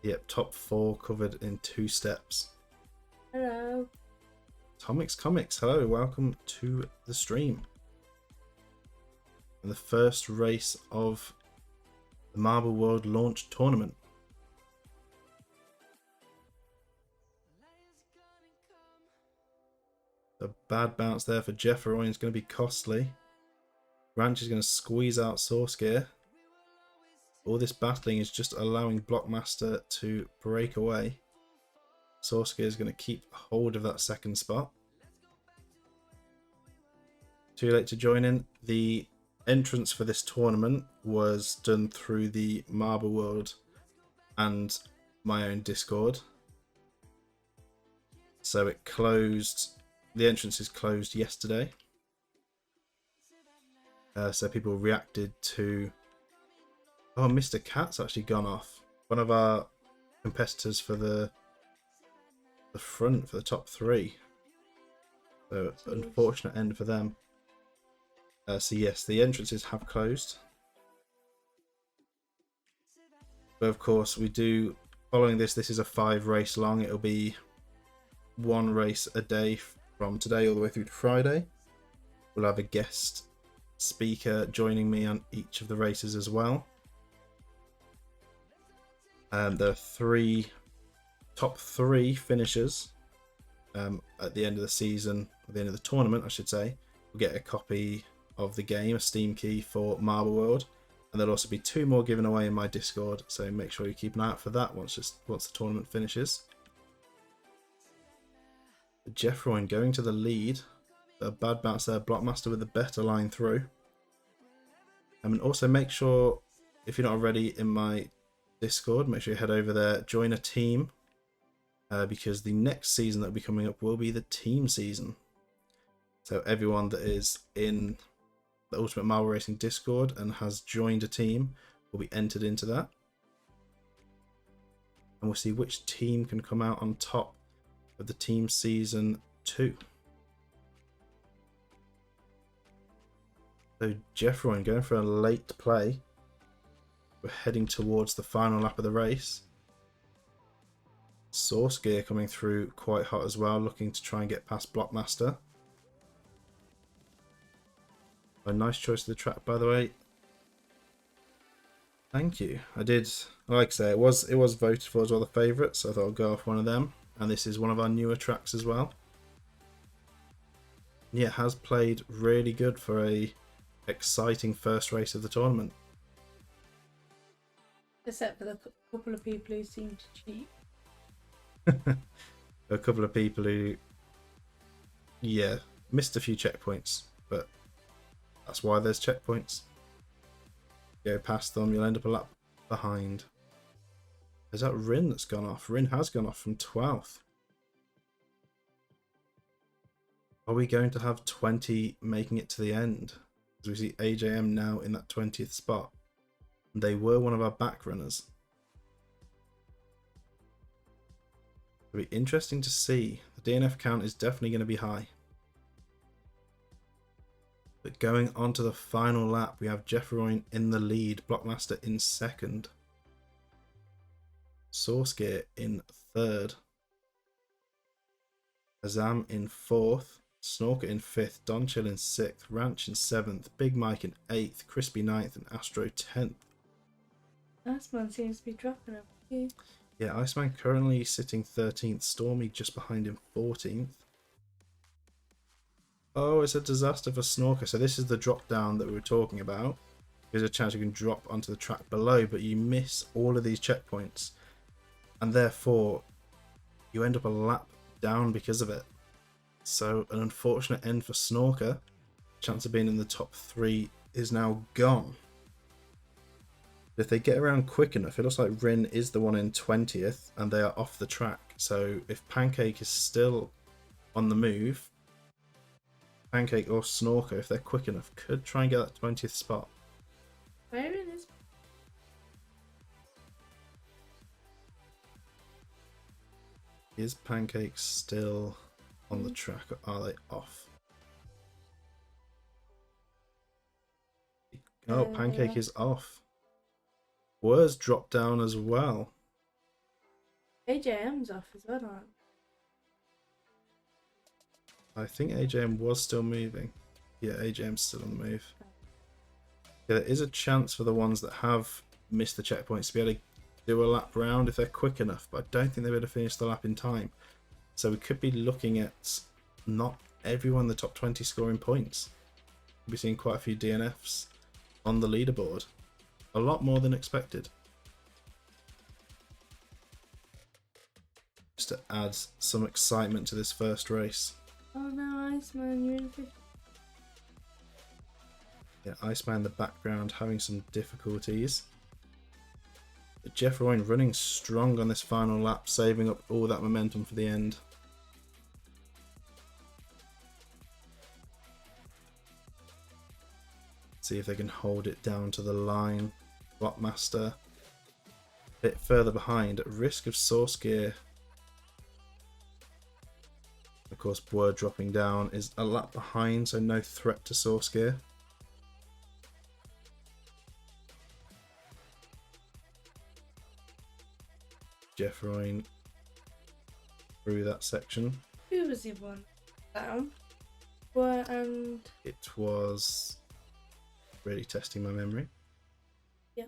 Yep, top 4 covered in 2 steps. Hello. Tomix Comics, hello, welcome to the stream. And the first race of the Marble World launch tournament. A bad bounce there for Jefferoy is going to be costly. Ranch is going to squeeze out Source Gear. All this battling is just allowing Blockmaster to break away. Source Gear is going to keep hold of that second spot. Too late to join in. The entrance for this tournament was done through the Marble World and my own Discord. So it closed. The entrance is closed yesterday. So people reacted to... Oh, Mr. Cat's actually gone off. One of our competitors for the front, for the top 3. So unfortunate end for them. So yes, the entrances have closed. But of course, we do, following this is a 5 race long. It'll be 1 race a day from today all the way through to Friday. We'll have a guest speaker joining me on each of the races as well. There are top three finishers at the end of the season, at the end of the tournament, I should say. We'll get a copy of the game, a Steam key for Marble World, and there'll also be 2 more given away in my Discord, so make sure you keep an eye out for that once the tournament finishes. Jeffroy going to the lead. A bad bounce there, Blockmaster with a better line through. And also make sure, if you're not already in my Discord, make sure you head over there, join a team, because the next season that will be coming up will be the team season. So everyone that is in the Ultimate Marble Racing Discord and has joined a team will be entered into that. And we'll see which team can come out on top of the team season 2. So Jeffroy going for a late play. We're heading towards the final lap of the race. Source Gear coming through quite hot as well, looking to try and get past Blockmaster. A nice choice of the track, by the way. Thank you. I did, like I say, it was voted for as well the favourite, so I thought I'd go off one of them. And this is one of our newer tracks as well. Yeah, it has played really good for a exciting first race of the tournament. Except for the couple of people who seem to cheat. A couple of people who, yeah, missed a few checkpoints, but that's why there's checkpoints. Go past them, you'll end up a lap behind. Is that Rin that's gone off? Rin has gone off from 12th. Are we going to have 20 making it to the end? As we see AJM now in that 20th spot. They were one of our back runners. It'll be interesting to see. The DNF count is definitely going to be high. But going on to the final lap, we have Jeffroy in the lead, Blockmaster in second, Source Gear in third, Azam in fourth, Snorker in fifth, Don Chill in sixth, Ranch in seventh, Big Mike in eighth, Crispy ninth, and Astro 10th. Iceman seems to be dropping a few. Yeah, Iceman currently sitting 13th, Stormy just behind him 14th. Oh, it's a disaster for Snorker. So this is the drop down that we were talking about. There's a chance you can drop onto the track below, but you miss all of these checkpoints. And therefore, you end up a lap down because of it. So an unfortunate end for Snorker. Chance of being in the top 3 is now gone. If they get around quick enough, it looks like Rin is the one in 20th and they are off the track. So if Pancake is still on the move, Pancake or Snorker, if they're quick enough, could try and get that 20th spot. Where is? Is Pancake still on the track or are they off? Oh, Pancake is off. Wurs dropped down as well. AJM's off as well, aren't I think AJM was still moving. Yeah, AJM's still on the move. Yeah, there is a chance for the ones that have missed the checkpoints to be able to do a lap round if they're quick enough, but I don't think they'll be able to finish the lap in time. So we could be looking at not everyone in the top 20 scoring points. We'll be seeing quite a few DNFs on the leaderboard. A lot more than expected. Just to add some excitement to this first race. Oh no, Iceman, you're in fifth. Yeah, Iceman in the background having some difficulties. But Jeffroy running strong on this final lap, saving up all that momentum for the end. See if they can hold it down to the line. Blockmaster a bit further behind, at risk of Source Gear. Of course, Word dropping down is a lap behind, so no threat to Source Gear. Jeffroin through that section. Who was the one down? Well, and It was really testing my memory. Yeah.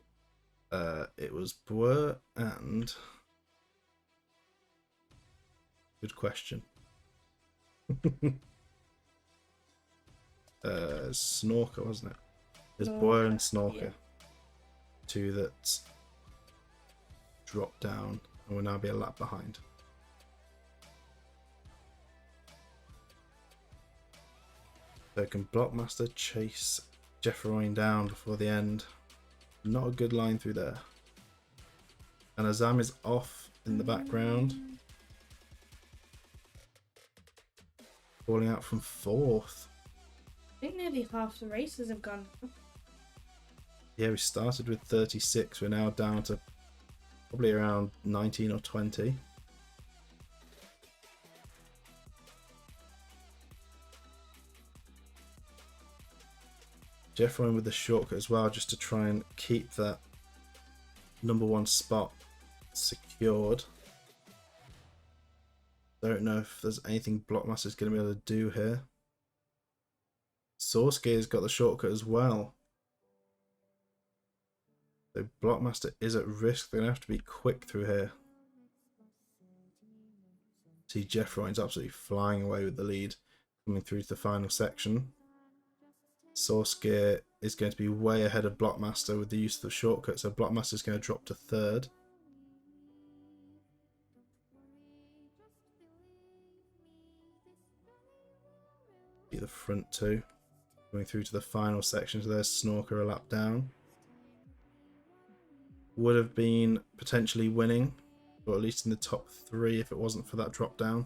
It was Boer and good question. Snorker, wasn't it? There's Boer and Snorker. Yeah. Two that dropped down and will now be a lap behind. So can Blockmaster chase Jeffroin down before the end? Not a good line through there. And Azam is off in the background. Falling out from 4th. I think nearly half the races have gone. Yeah, we started with 36. We're now down to probably around 19 or 20. Jeffroin with the shortcut as well, just to try and keep that number 1 spot secured. Don't know if there's anything Blockmaster's going to be able to do here. Sourcegear's got the shortcut as well. So Blockmaster is at risk. They're going to have to be quick through here. See, Jeffroin's absolutely flying away with the lead, coming through to the final section. Sourcegear is going to be way ahead of Blockmaster with the use of the shortcut, so Blockmaster's going to drop to 3rd. See the front two going through to the final section, so there's Snorker a lap down. Would have been potentially winning, or at least in the top 3 if it wasn't for that drop down.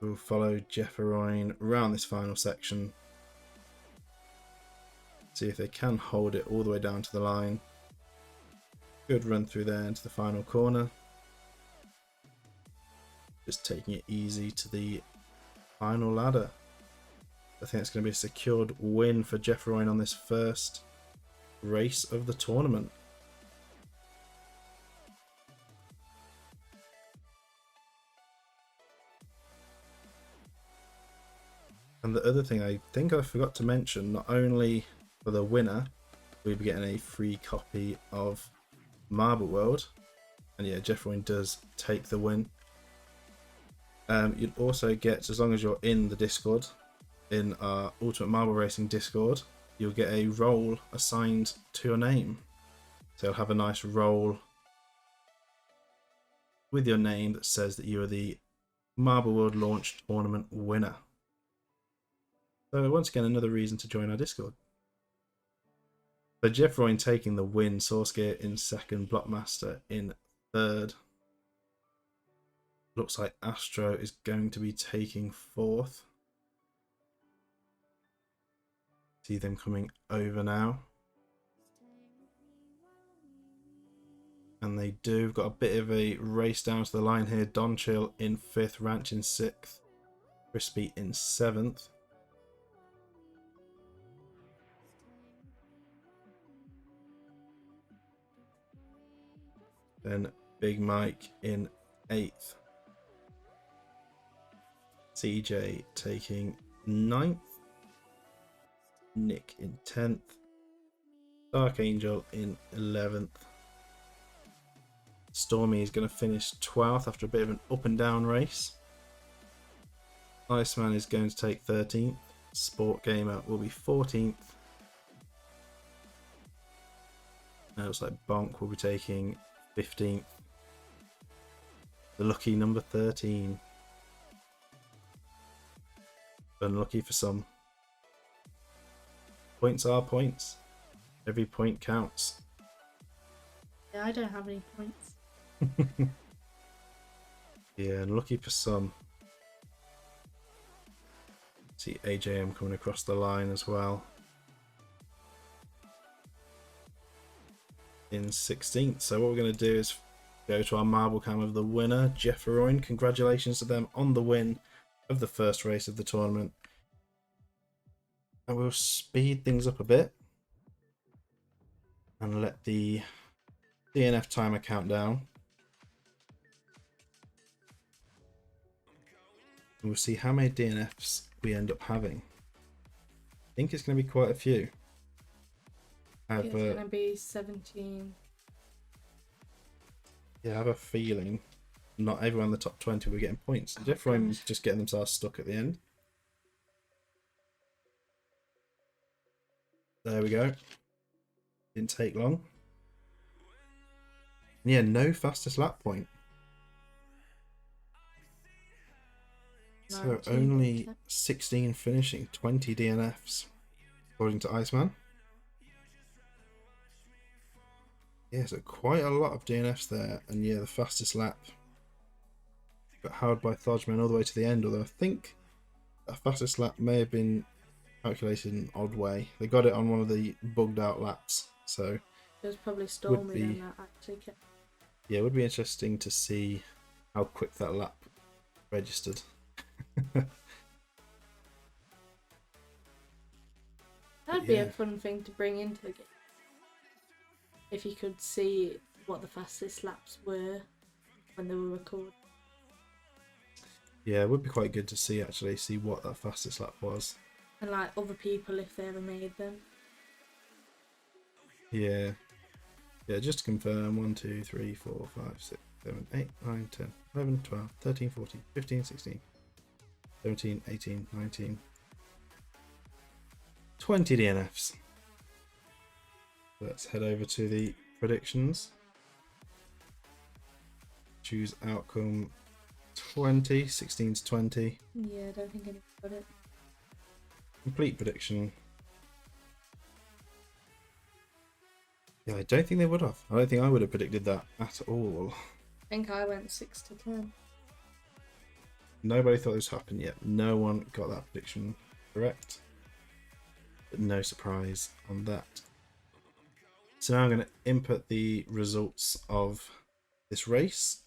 We'll follow Jeffroin around this final section. See if they can hold it all the way down to the line. Good run through there into the final corner. Just taking it easy to the final ladder. I think it's going to be a secured win for Jeffroin on this first race of the tournament. And the other thing I think I forgot to mention, not only for the winner, we'll be getting a free copy of Marble World. And yeah, Jeffroin does take the win. You'd also get, as long as you're in the Discord, in our Ultimate Marble Racing Discord, you'll get a role assigned to your name. So you'll have a nice role with your name that says that you are the Marble World Launch Tournament winner. So once again, another reason to join our Discord. So Jeffroin taking the win, Sourcegear in 2nd, Blockmaster in 3rd. Looks like Astro is going to be taking 4th. See them coming over now. And they do. We've got a bit of a race down to the line here. Don Chill in 5th, Ranch in 6th, Crispy in 7th. Then Big Mike in 8th. CJ taking 9th. Nick in 10th. Dark Angel in 11th. Stormy is going to finish 12th after a bit of an up and down race. Iceman is going to take 13th. Sport Gamer will be 14th. And it looks like Bonk will be taking 15th. The lucky number 13. Unlucky for some. Points are points. Every point counts. Yeah, I don't have any points. Yeah, and lucky for some. See AJM coming across the line as well. In 16th. So what we're going to do is go to our marble cam of the winner, Jeffroin. Congratulations to them on the win of the first race of the tournament. And we'll speed things up a bit and let the DNF timer count down. And we'll see how many DNFs we end up having. I think it's going to be quite a few. It's going to be 17. Yeah, I have a feeling not everyone in the top 20 will be getting points. Everyone's just getting themselves stuck at the end. There we go. Didn't take long. And yeah, no fastest lap point. So only 16 finishing, 20 DNFs, according to Iceman. Yeah, so quite a lot of DNFs there. And yeah, the fastest lap got held by Thodgeman all the way to the end, although I think that fastest lap may have been calculated in an odd way. They got it on one of the bugged out laps, so it was probably stormy than that actually. Yeah, it would be interesting to see how quick that lap registered. That'd be a fun thing to bring into the game. If you could see what the fastest laps were when they were recorded. Yeah, it would be quite good to see what that fastest lap was. And like other people if they ever made them. Yeah. Yeah, just to confirm, 1, 2, 3, 4, 5, 6, 7, 8, 9, 10, 11, 12, 13, 14, 15, 16, 17, 18, 19, 20 DNFs. Let's head over to the predictions. Choose outcome 20, 16 to 20. Yeah, I don't think anyone got it. Complete prediction. Yeah, I don't think they would have. I don't think I would have predicted that at all. I think I went 6 to 10. Nobody thought this happened yet. No one got that prediction correct. But no surprise on that. So now I'm going to input the results of this race,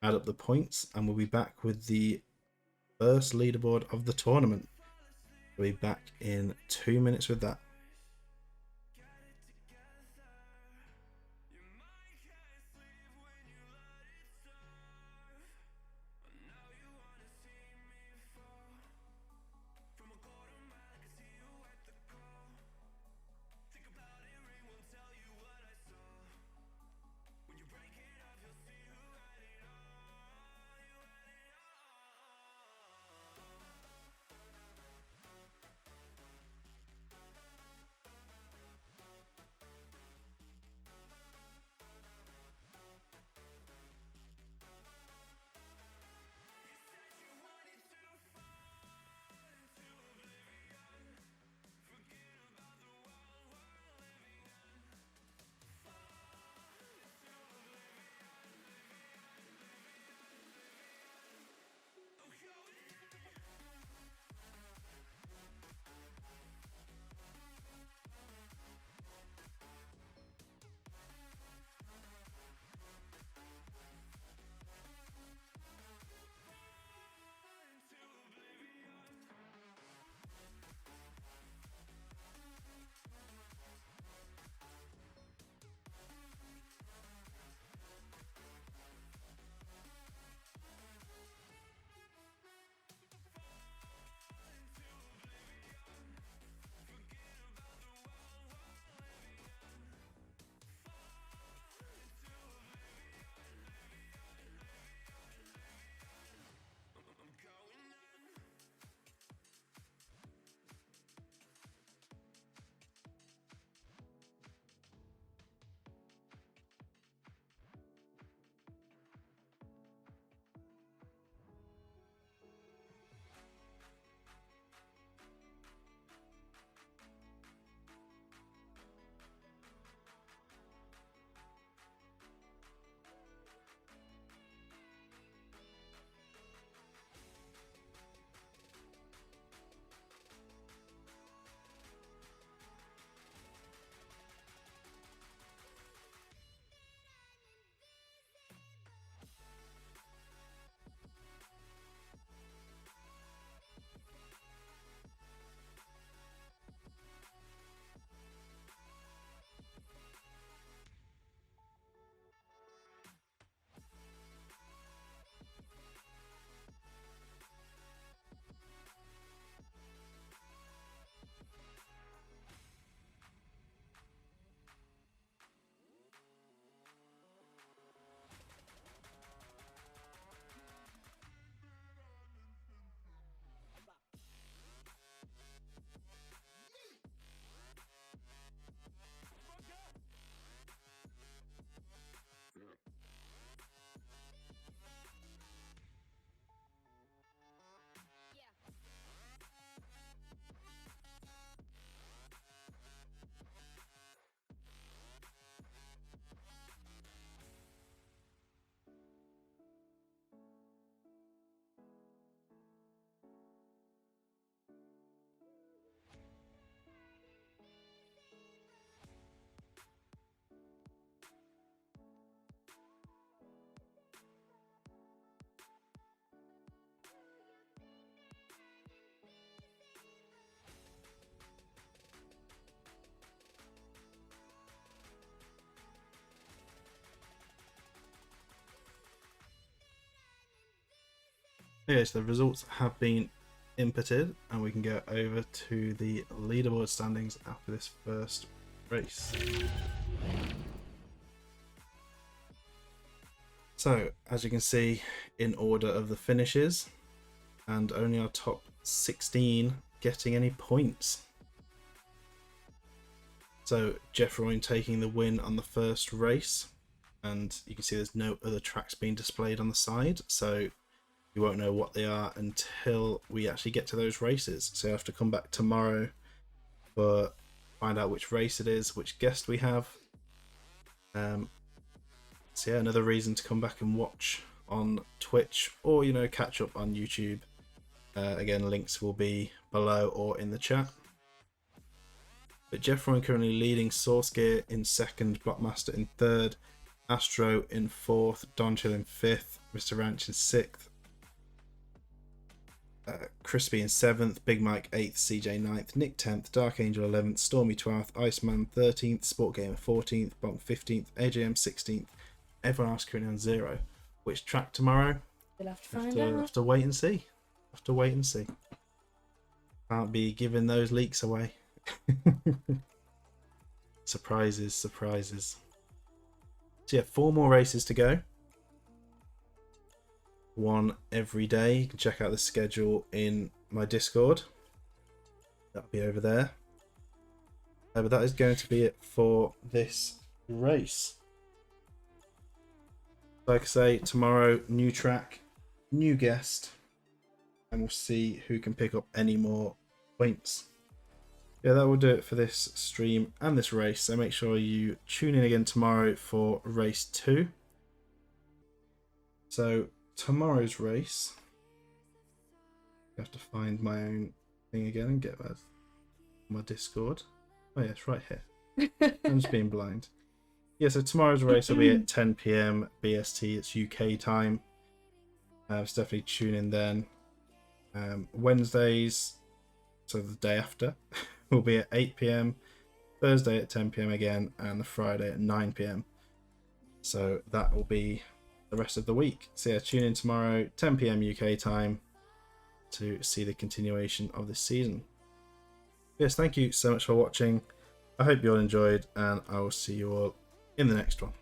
add up the points, and we'll be back with the first leaderboard of the tournament. We'll be back in 2 minutes with that. Okay, so the results have been inputted, and we can go over to the leaderboard standings after this first race. So, as you can see, in order of the finishes, and only our top 16 getting any points. So, Jeff Royne taking the win on the first race, and you can see there's no other tracks being displayed on the side, so you won't know what they are until we actually get to those races. So you have to come back tomorrow for find out which race it is, which guest we have. So yeah, another reason to come back and watch on Twitch, or catch up on YouTube. Again, links will be below or in the chat. But Jeff Royne currently leading, Source Gear in second, Blockmaster in third, Astro in fourth, Don Chill in fifth, Mr. Ranch in sixth, Crispy in 7th, Big Mike 8th, CJ 9th, Nick 10th, Dark Angel 11th, Stormy 12th, Iceman 13th, Sport Gamer 14th, Bonk 15th, AJM 16th. Everyone else currently on 0. Which track tomorrow? We'll have to find out. Have to wait and see. Have to wait and see. Can't be giving those leaks away. Surprises, surprises. So yeah, 4 more races to go. One every day. You can check out the schedule in my Discord. That'll be over there. But that is going to be it for this race. Like I say, tomorrow, new track, new guest, and we'll see who can pick up any more points. Yeah, that will do it for this stream and this race. So make sure you tune in again tomorrow for race 2. So tomorrow's race, I have to find my own thing again and get that my Discord. Oh yeah, it's right here. I'm just being blind. Yeah, so tomorrow's race will be at 10 PM BST. It's UK time. So definitely tune in then. Wednesdays, so the day after, will be at 8 PM. Thursday at 10 PM again, and the Friday at 9 PM. So that will be the rest of the week. So yeah, tune in tomorrow, 10 PM UK time, to see the continuation of this season. Yes, thank you so much for watching. I hope you all enjoyed, and I will see you all in the next one.